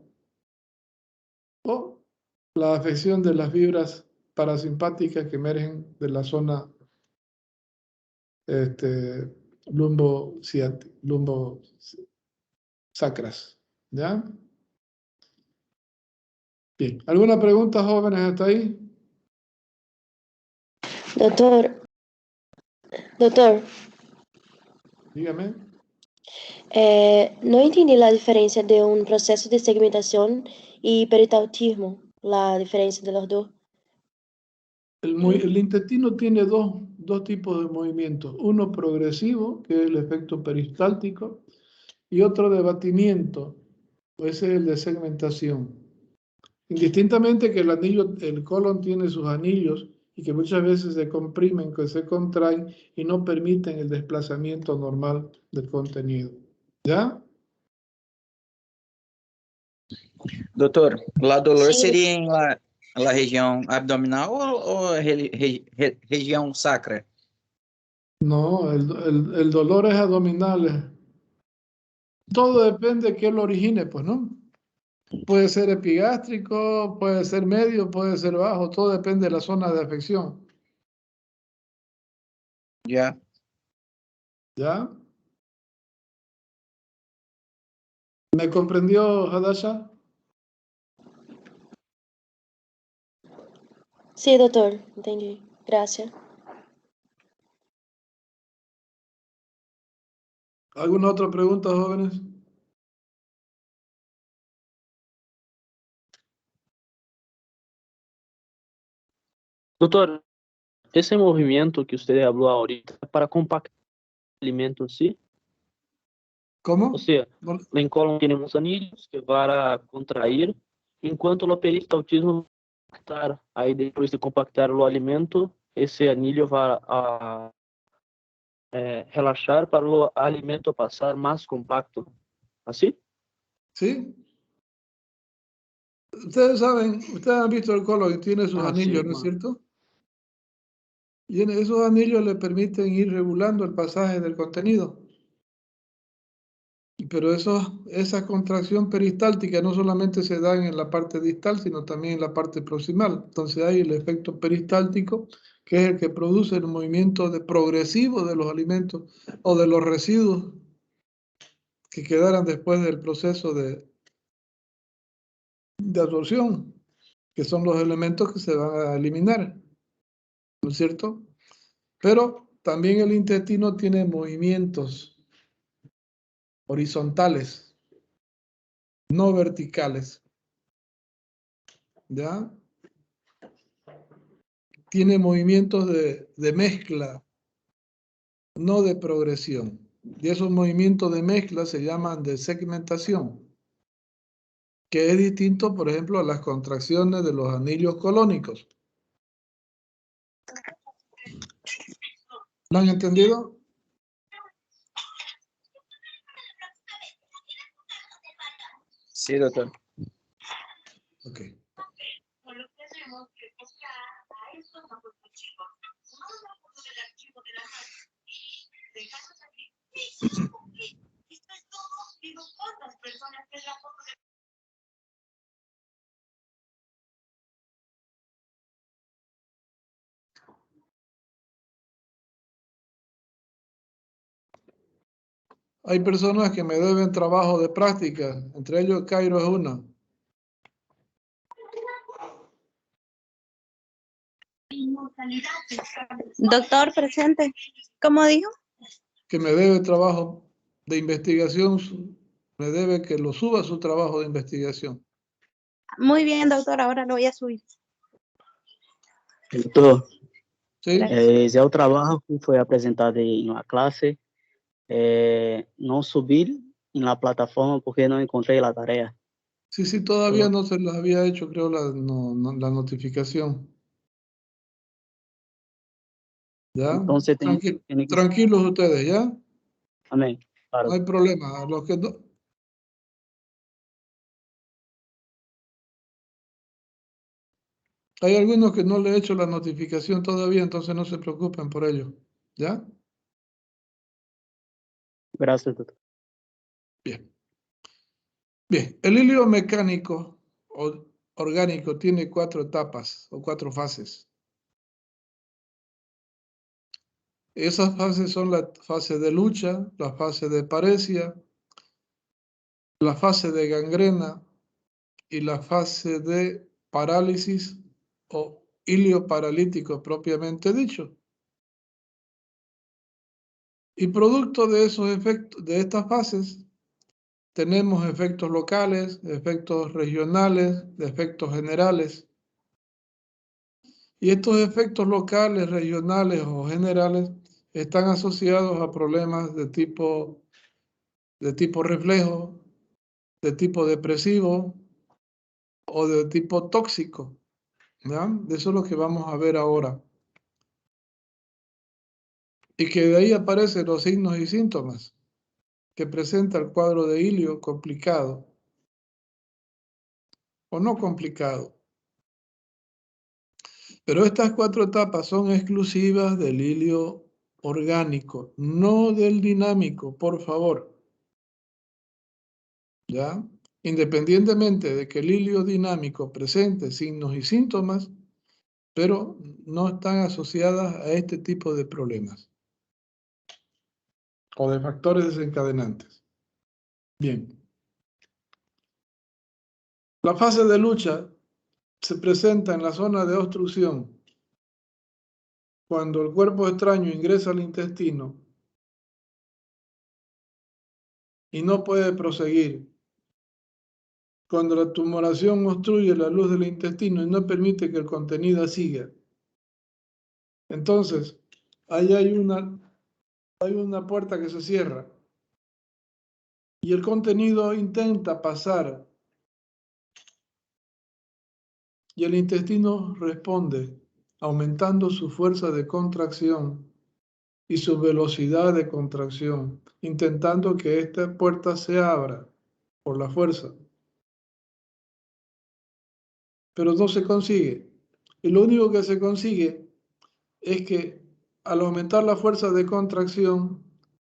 o la afección de las fibras parasimpáticas que emergen de la zona lumbosacras, ¿ya? Bien. ¿Alguna pregunta, jóvenes, hasta ahí? Doctor, Dígame. no entendí la diferencia de un proceso de segmentación y peritautismo, la diferencia de los dos. El intestino tiene dos tipos de movimientos. Uno progresivo, que es el efecto peristáltico, y otro de batimiento, ese es el de segmentación. Indistintamente que el colon tiene sus anillos y que muchas veces se comprimen, que se contraen y no permiten el desplazamiento normal del contenido. ¿Ya? Doutor, la dolor Sí. seria em la região abdominal ou região sacra? No, el dolor es abdominal. Todo depende de qué lo origine, pues, ¿no? Puede ser epigástrico, puede ser medio, puede ser bajo, todo depende de la zona de afección. Já. ¿Ya? ¿Me comprendió, Hadasha? Sí, doctor, entendí. Gracias. ¿Alguna otra pregunta, jóvenes? Doutor, esse movimento que você falou ahorita é para compactar o alimento en sí. ¿Cómo? O sea, No- el colon tiene unos anillos que van a contrair, enquanto o peristaltismo vai compactar. Aí depois de compactar o alimento, esse anillo vai a relaxar para o alimento passar mais compacto. ¿Así? ¿Sí? Ustedes han visto el colon que tiene sus anillos, Sí, ¿no es cierto? Y en esos anillos le permiten ir regulando el pasaje del contenido. Pero esa contracción peristáltica no solamente se da en la parte distal, sino también en la parte proximal. Entonces hay el efecto peristáltico, que es el que produce el movimiento progresivo de los alimentos o de los residuos que quedaran después del proceso de absorción, que son los elementos que se van a eliminar, ¿no es cierto? Pero también el intestino tiene movimientos horizontales, no verticales, ¿ya? Tiene movimientos de mezcla, no de progresión. Y esos movimientos de mezcla se llaman de segmentación, que es distinto, por ejemplo, a las contracciones de los anillos colónicos. ¿Lo han entendido? Sim, doutor. Ok. Hay personas que me deben trabajo de práctica, entre ellos Cairo es una. Doctor, presente. ¿Cómo dijo? Que me debe trabajo de investigación, me debe que lo suba su trabajo de investigación. Muy bien, doctor, ahora lo voy a subir. Doutor, ¿Sí? Gracias. esse é o trabalho que foi apresentado em uma classe. Não subi na plataforma porque não encontrei a tarefa. Sí, todavía no se les había hecho, creo, la notificación. ¿Ya? Entonces tiene que... Tranquilos ustedes, ¿ya? Amén. Claro. No hay problema. Los que Hay algunos que no le he hecho la notificación todavía, entonces no se preocupen por ello. ¿Ya? Gracias, doctor. Bien. Bien, el hilo mecánico o orgánico tiene 4 etapas o 4 fases. Esas fases son la fase de lucha, la fase de paresia, la fase de gangrena y la fase de parálisis o hilio paralítico propiamente dicho. Y producto de esos efectos, de estas fases, tenemos efectos locales, efectos regionales, efectos generales. Y estos efectos locales, regionales o generales están asociados a problemas de tipo reflejo, de tipo depresivo o de tipo tóxico. ¿Ya? De eso es lo que vamos a ver ahora. Y que de ahí aparecen los signos y síntomas que presenta el cuadro de hilio complicado o no complicado. Pero estas 4 etapas son exclusivas del hilio orgánico, no del dinámico, por favor. ¿Ya? Independientemente de que el hilio dinámico presente signos y síntomas, pero no están asociadas a este tipo de problemas o de factores desencadenantes. Bien. La fase de lucha se presenta en la zona de obstrucción cuando el cuerpo extraño ingresa al intestino y no puede proseguir, cuando la tumoración obstruye la luz del intestino y no permite que el contenido siga. Entonces, ahí hay una puerta que se cierra y el contenido intenta pasar y el intestino responde aumentando su fuerza de contracción y su velocidad de contracción, intentando que esta puerta se abra por la fuerza. Pero no se consigue. Y lo único que se consigue es que al aumentar la fuerza de contracción,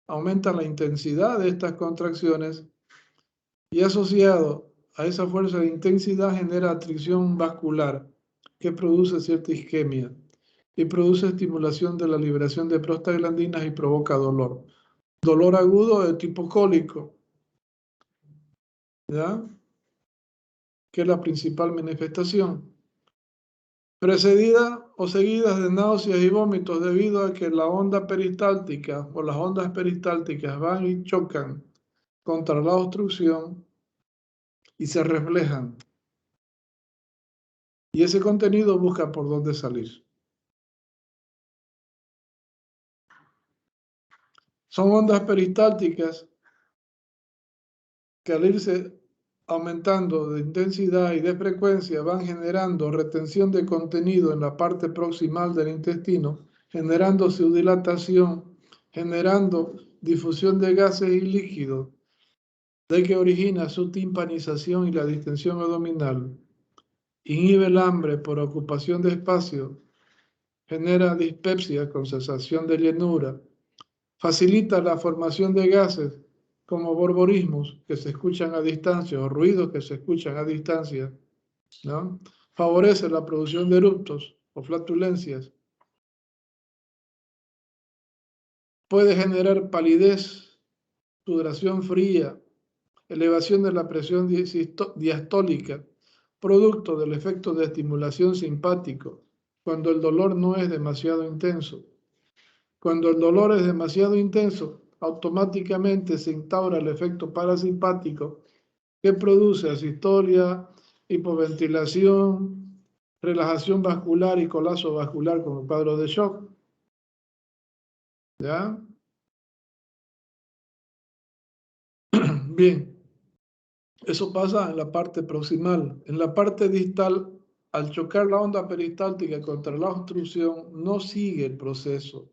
aumenta la intensidad de estas contracciones y asociado a esa fuerza de intensidad genera atracción vascular que produce cierta isquemia y produce estimulación de la liberación de prostaglandinas y provoca dolor. Dolor agudo de tipo cólico, ¿ya? Que es la principal manifestación, precedida o seguidas de náuseas y vómitos debido a que la onda peristáltica o las ondas peristálticas van y chocan contra la obstrucción y se reflejan. Y ese contenido busca por dónde salir. Son ondas peristálticas que al irse aumentando de intensidad y de frecuencia van generando retención de contenido en la parte proximal del intestino, generando su dilatación, generando difusión de gases y líquidos, de que origina su timpanización y la distensión abdominal, inhibe el hambre por ocupación de espacio, genera dispepsia con sensación de llenura, facilita la formación de gases como borborismos que se escuchan a distancia o ruidos que se escuchan a distancia, ¿no? Favorece la producción de eruptos o flatulencias. Puede generar palidez, sudoración fría, elevación de la presión diastólica, producto del efecto de estimulación simpático, cuando el dolor no es demasiado intenso. Cuando el dolor es demasiado intenso, automáticamente se instaura el efecto parasimpático que produce asistolia, hipoventilación, relajación vascular y colapso vascular como cuadro de shock. ¿Ya? Bien. Eso pasa en la parte proximal. En la parte distal, al chocar la onda peristáltica contra la obstrucción, no sigue el proceso.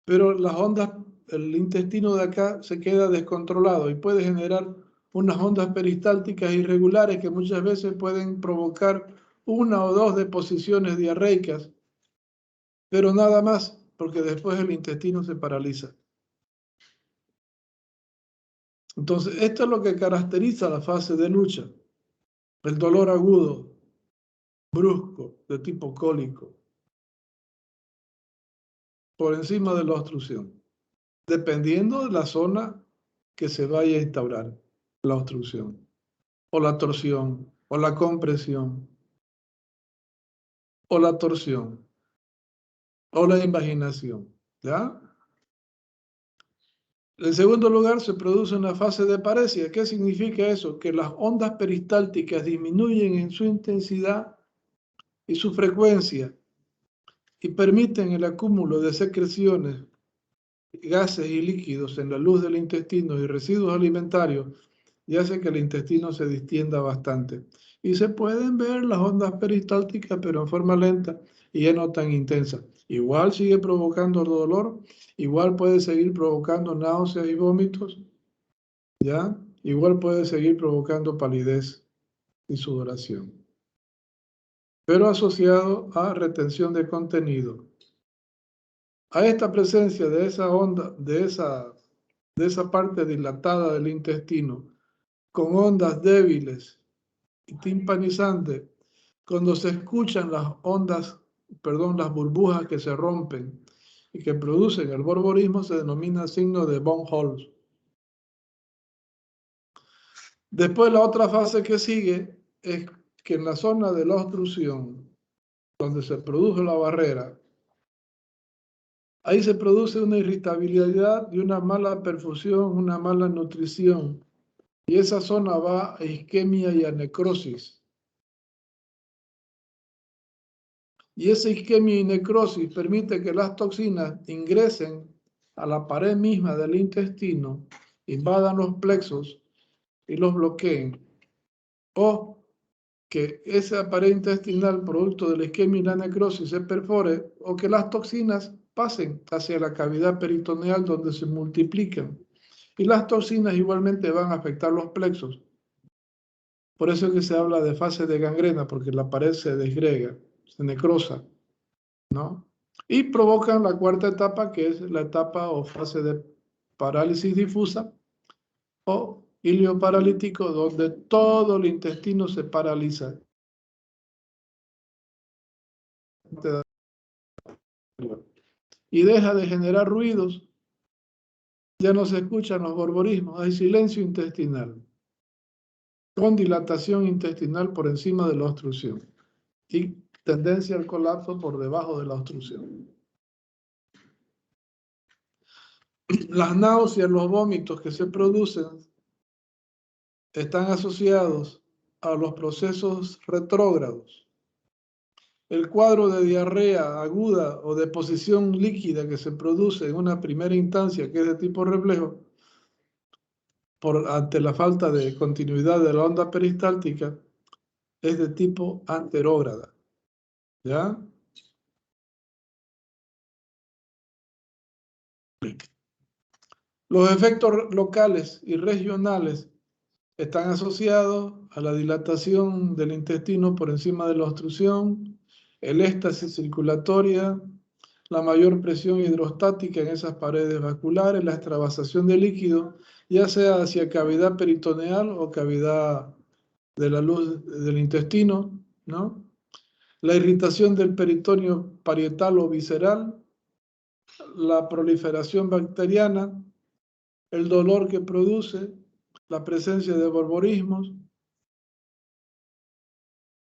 Pero las ondas, el intestino de acá se queda descontrolado y puede generar unas ondas peristálticas irregulares que muchas veces pueden provocar una o dos deposiciones diarreicas, pero nada más, porque después el intestino se paraliza. Entonces, esto es lo que caracteriza la fase de lucha. El dolor agudo, brusco, de tipo cólico, por encima de la obstrucción, dependiendo de la zona que se vaya a instaurar la obstrucción, o la torsión, o la compresión, o la torsión, o la invaginación, ¿ya? En segundo lugar, se produce una fase de paresia. ¿Qué significa eso? Que las ondas peristálticas disminuyen en su intensidad y su frecuencia y permiten el acúmulo de secreciones, gases y líquidos en la luz del intestino y residuos alimentarios y hace que el intestino se distienda bastante. Y se pueden ver las ondas peristálticas, pero en forma lenta y ya no tan intensa. Igual sigue provocando dolor, igual puede seguir provocando náuseas y vómitos, ¿ya? Igual puede seguir provocando palidez y sudoración, pero asociado a retención de contenido. A esta presencia de esa onda, de esa parte dilatada del intestino, con ondas débiles y timpanizantes, cuando se escuchan las ondas, las burbujas que se rompen y que producen el borborismo, se denomina signo de von Holtz. Después la otra fase que sigue es que en la zona de la obstrucción, donde se produjo la barrera, ahí se produce una irritabilidad y una mala perfusión, una mala nutrición. Y esa zona va a isquemia y a necrosis. Y esa isquemia y necrosis permite que las toxinas ingresen a la pared misma del intestino, invadan los plexos y los bloqueen. O que esa pared intestinal, producto de la isquemia y la necrosis, se perfore, o que las toxinas pasen hacia la cavidad peritoneal donde se multiplican. Y las toxinas igualmente van a afectar los plexos. Por eso es que se habla de fase de gangrena, porque la pared se desgrega, se necrosa, ¿no? Y provocan la cuarta etapa, que es la etapa o fase de parálisis difusa o ilioparalítico, donde todo el intestino se paraliza. Y deja de generar ruidos, ya no se escuchan los borborismos, hay silencio intestinal, con dilatación intestinal por encima de la obstrucción y tendencia al colapso por debajo de la obstrucción. Las náuseas, los vómitos que se producen están asociados a los procesos retrógrados. El cuadro de diarrea aguda o deposición líquida que se produce en una primera instancia, que es de tipo reflejo, ante la falta de continuidad de la onda peristáltica, es de tipo anterógrada. ¿Ya? Los efectos locales y regionales están asociados a la dilatación del intestino por encima de la obstrucción, el éxtasis circulatoria, la mayor presión hidrostática en esas paredes vasculares, la extravasación de líquido, ya sea hacia cavidad peritoneal o cavidad de la luz del intestino, ¿no? La irritación del peritoneo parietal o visceral, la proliferación bacteriana, el dolor que produce, la presencia de borborismos.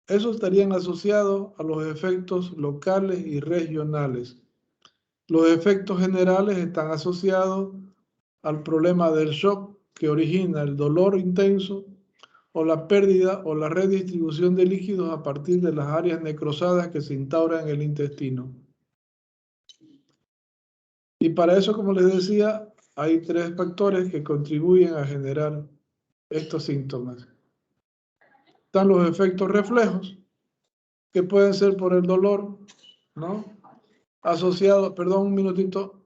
Esos estarían asociados a los efectos locales y regionales. Los efectos generales están asociados al problema del shock que origina el dolor intenso o la pérdida o la redistribución de líquidos a partir de las áreas necrosadas que se instauran en el intestino. Y para eso, como les decía, hay tres factores que contribuyen a generar estos síntomas. Están los efectos reflejos, que pueden ser por el dolor, ¿no? Asociado, perdón, un minutito.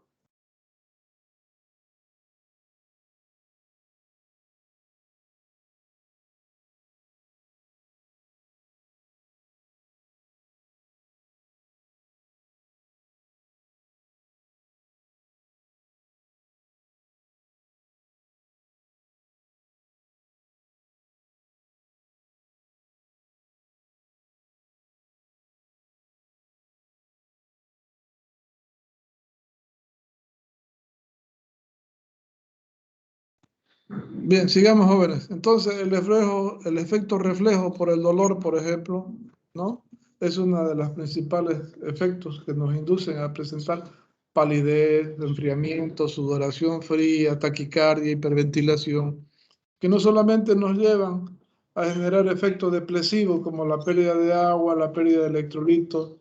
Bien, sigamos, jóvenes. Entonces, el efecto reflejo por el dolor, por ejemplo, ¿no? Es uno de los principales efectos que nos inducen a presentar palidez, enfriamiento, sudoración fría, taquicardia, hiperventilación, que no solamente nos llevan a generar efectos depresivos como la pérdida de agua, la pérdida de electrolitos,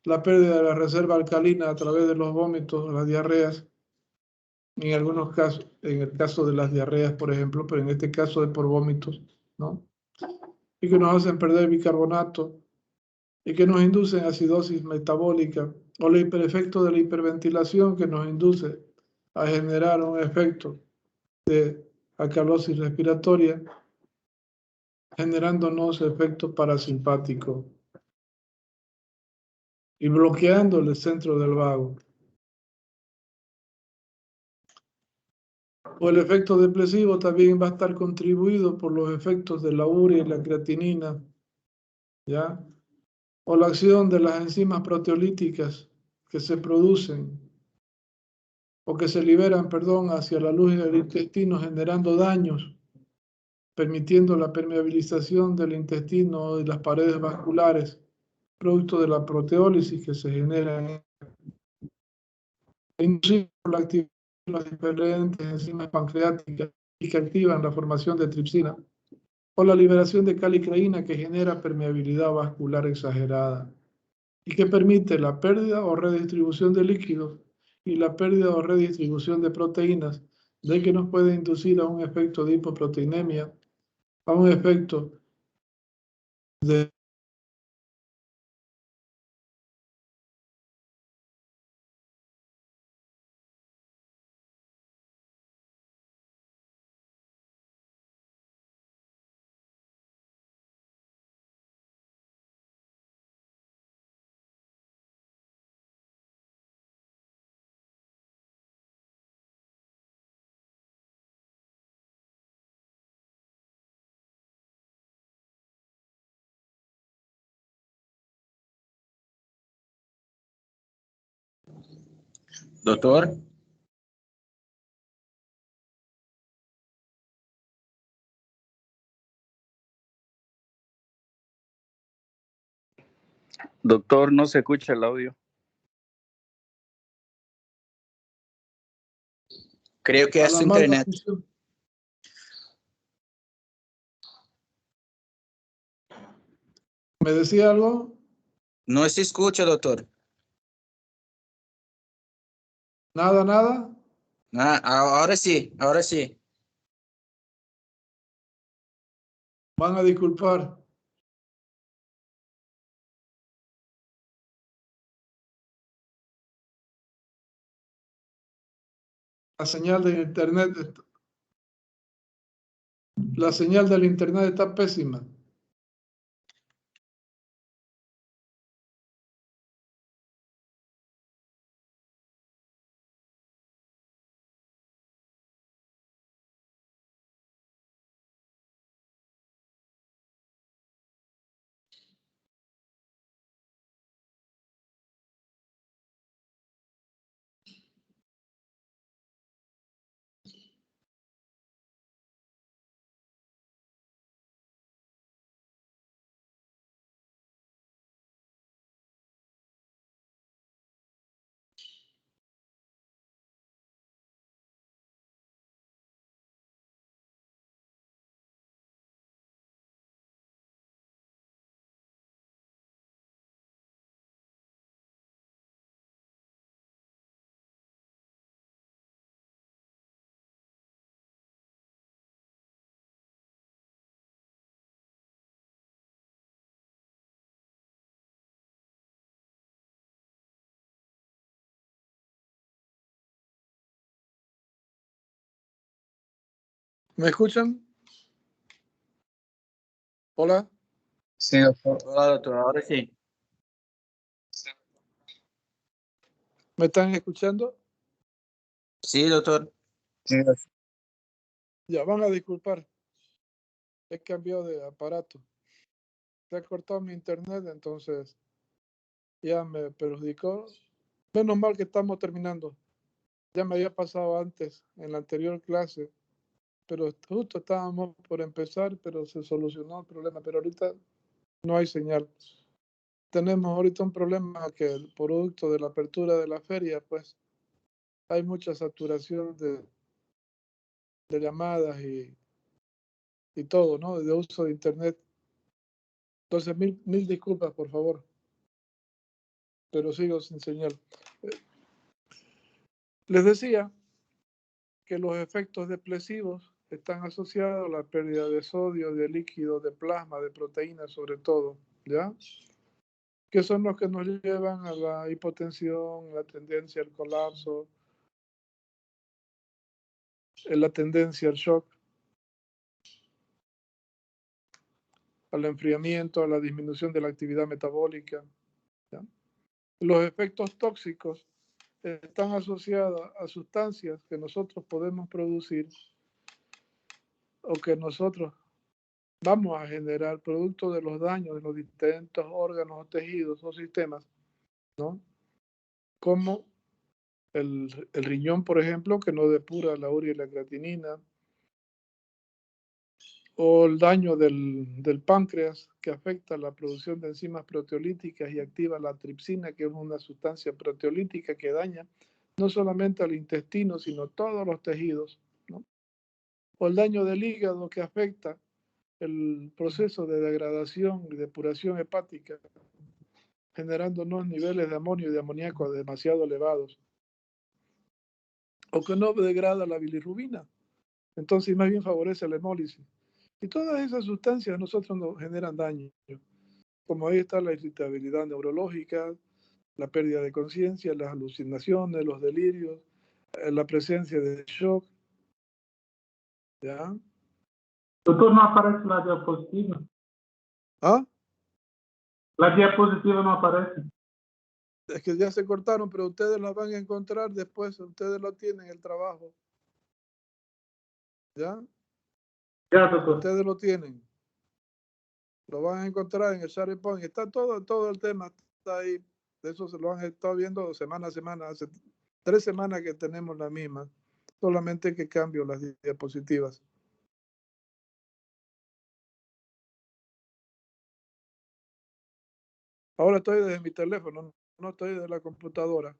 la pérdida de la reserva alcalina a través de los vómitos, las diarreas, en algunos casos, en el caso de las diarreas, por ejemplo, pero en este caso de por vómitos, ¿no? Y que nos hacen perder bicarbonato y que nos inducen acidosis metabólica o el hiperefecto de la hiperventilación que nos induce a generar un efecto de alcalosis respiratoria, generándonos efecto parasimpático y bloqueando el centro del vago. O el efecto depresivo también va a estar contribuido por los efectos de la urea y la creatinina, ¿ya? O la acción de las enzimas proteolíticas que se producen o que se liberan, perdón, hacia la luz del intestino generando daños, permitiendo la permeabilización del intestino y las paredes vasculares, producto de la proteólisis que se genera inducido por la actividad de las diferentes enzimas pancreáticas y que activan la formación de tripsina, o la liberación de calicreína que genera permeabilidad vascular exagerada y que permite la pérdida o redistribución de líquidos y la pérdida o redistribución de proteínas, de que nos puede inducir a un efecto de hipoproteinemia, a un efecto de Doctor, Doctor, no se escucha el audio. creo que a es la su mala internet. función. ¿Me decía algo? No se escucha, doctor. Nada, nada. Ah, ahora sí, ahora sí. Van a disculpar. La señal de internet, la señal del internet está pésima. ¿Me escuchan? Hola. Sí, doctor. Hola, doctor, ahora sí. ¿Me están escuchando? Sí, doctor. Sí, doctor. Ya van a disculpar. He cambiado de aparato. Se ha cortado mi internet, entonces ya me perjudicó. Menos mal que estamos terminando. Ya me había pasado antes, en la anterior clase, pero justo estábamos por empezar, pero se solucionó el problema. Pero ahorita no hay señal. Tenemos ahorita un problema que el producto de la apertura de la feria, pues hay mucha saturación de llamadas y todo, ¿no? De uso de internet. Entonces, mil disculpas, por favor. Pero sigo sin señal. Les decía que los efectos depresivos están asociados a la pérdida de sodio, de líquido, de plasma, de proteínas sobre todo, ¿ya? Que son los que nos llevan a la hipotensión, la tendencia al colapso, la tendencia al shock, al enfriamiento, a la disminución de la actividad metabólica, ¿ya? Los efectos tóxicos están asociados a sustancias que nosotros podemos producir o que nosotros vamos a generar producto de los daños de los distintos órganos o tejidos o sistemas, ¿no? Como el riñón, por ejemplo, que no depura la urea y la creatinina, o el daño del páncreas, que afecta la producción de enzimas proteolíticas y activa la tripsina, que es una sustancia proteolítica que daña no solamente al intestino, sino todos los tejidos, ¿no? O el daño del hígado, que afecta el proceso de degradación y depuración hepática, generando unos niveles de amonio y de amoníaco demasiado elevados, o que no degrada la bilirrubina, entonces más bien favorece la hemólisis. Y todas esas sustancias a nosotros nos generan daño, como ahí está la irritabilidad neurológica, la pérdida de conciencia, las alucinaciones, los delirios, la presencia de shock, ¿ya? Doctor, no aparece la diapositiva. ¿Ah? La diapositiva no aparece. Es que ya se cortaron, pero ustedes las van a encontrar después, ustedes lo tienen, el trabajo. ¿Ya? Ya, doctor. Ustedes lo tienen. Lo van a encontrar en el SharePoint. Está todo el tema, está ahí. De eso se lo han estado viendo semana a semana. Hace 3 semanas que tenemos la misma. Solamente que cambio las diapositivas. Ahora estoy desde mi teléfono, no estoy de la computadora.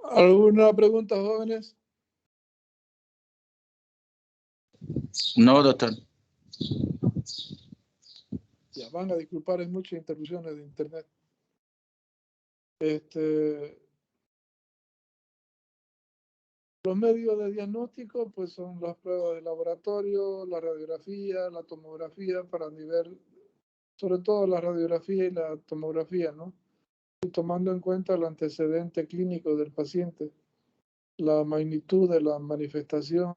¿Alguna pregunta, jóvenes? No, doctor. Ya van a disculpar, hay muchas interrupciones de internet. Los medios de diagnóstico pues son las pruebas de laboratorio, la radiografía, la tomografía para nivel, sobre todo la radiografía y la tomografía, ¿no? Y tomando en cuenta el antecedente clínico del paciente, la magnitud de la manifestación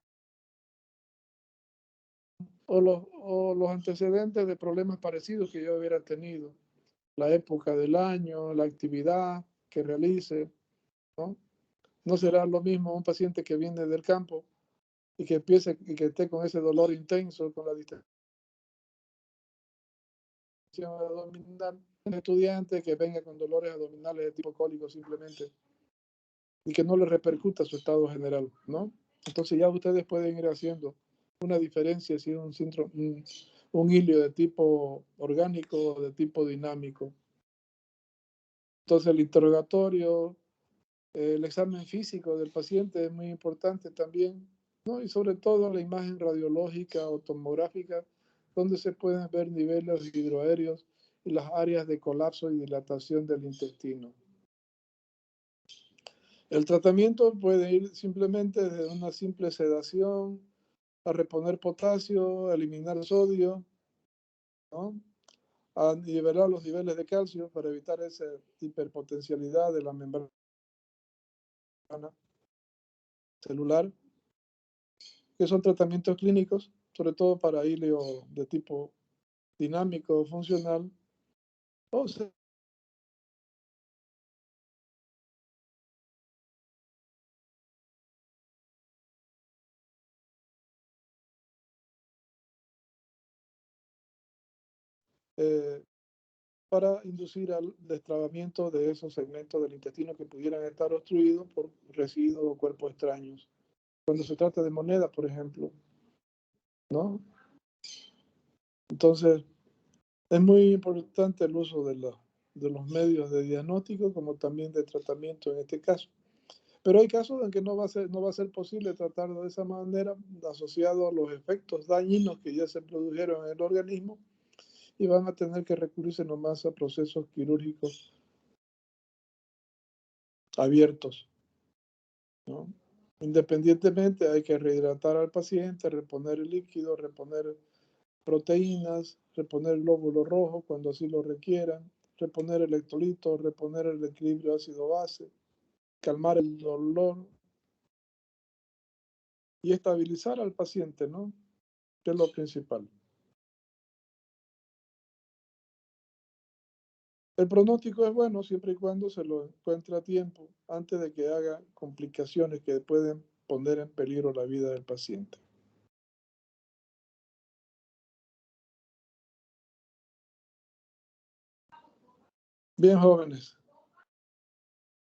o los antecedentes de problemas parecidos que yo hubiera tenido, la época del año, la actividad que realice, ¿no? No será lo mismo un paciente que viene del campo y que empiece y que esté con ese dolor intenso, con la distensión abdominal, un estudiante que venga con dolores abdominales de tipo cólico simplemente y que no le repercuta su estado general, ¿no? Entonces ya ustedes pueden ir haciendo una diferencia si es un síndrome, un hilio de tipo orgánico o de tipo dinámico. Entonces el interrogatorio, el examen físico del paciente es muy importante también, ¿no? Y sobre todo la imagen radiológica o tomográfica, donde se pueden ver niveles hidroaéreos y las áreas de colapso y dilatación del intestino. El tratamiento puede ir simplemente desde una simple sedación, a reponer potasio, a eliminar sodio, ¿no? A nivelar los niveles de calcio para evitar esa hiperpotencialidad de la membrana celular, que son tratamientos clínicos, sobre todo para hilio de tipo dinámico o funcional, o para inducir al destrabamiento de esos segmentos del intestino que pudieran estar obstruidos por residuos o cuerpos extraños. Cuando se trata de moneda, por ejemplo, ¿no? Entonces, es muy importante el uso de los medios de diagnóstico como también de tratamiento en este caso. Pero hay casos en que no va a ser posible tratarlo de esa manera, asociado a los efectos dañinos que ya se produjeron en el organismo, y van a tener que recurrirse nomás a procesos quirúrgicos abiertos, ¿no? Independientemente, hay que rehidratar al paciente, reponer el líquido, reponer proteínas, reponer el glóbulo rojo cuando así lo requieran, reponer electrolitos, reponer el equilibrio ácido-base, calmar el dolor y estabilizar al paciente, ¿no? Que es lo principal. El pronóstico es bueno siempre y cuando se lo encuentre a tiempo, antes de que haga complicaciones que pueden poner en peligro la vida del paciente. Bien, jóvenes.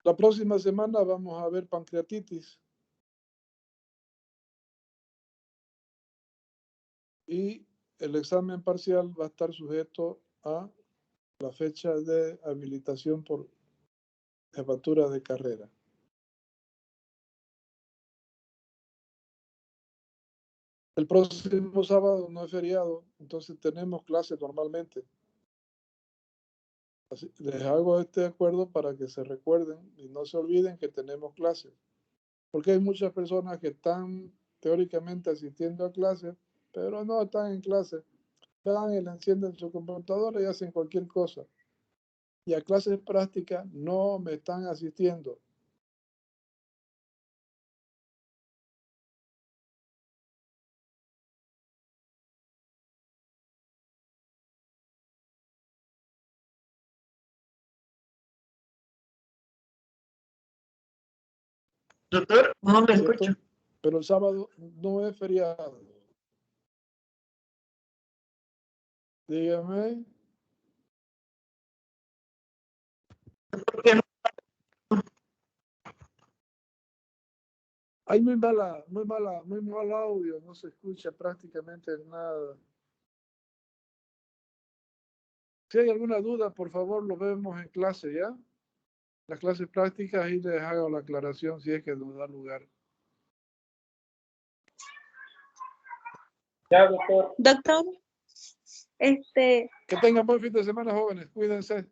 La próxima semana vamos a ver pancreatitis. Y el examen parcial va a estar sujeto a la fecha de habilitación por jefatura de carrera. El próximo sábado no es feriado, entonces tenemos clases normalmente. Así, les hago este acuerdo para que se recuerden y no se olviden que tenemos clases. Porque hay muchas personas que están teóricamente asistiendo a clases, pero no están en clase. Van y le encienden su computadora y hacen cualquier cosa. Y a clases prácticas no me están asistiendo. Doctor, no le ¿Cierto? escucho. Pero el sábado no es feriado. Dígame. ¿Por qué no? Hay muy mal audio, no se escucha prácticamente nada. Si hay alguna duda, por favor, lo vemos en clase, ¿ya? Las clases prácticas, ahí les hago la aclaración si es que nos da lugar. Ya, doctor. Doctor, Que tengan buen fin de semana, jóvenes. Cuídense.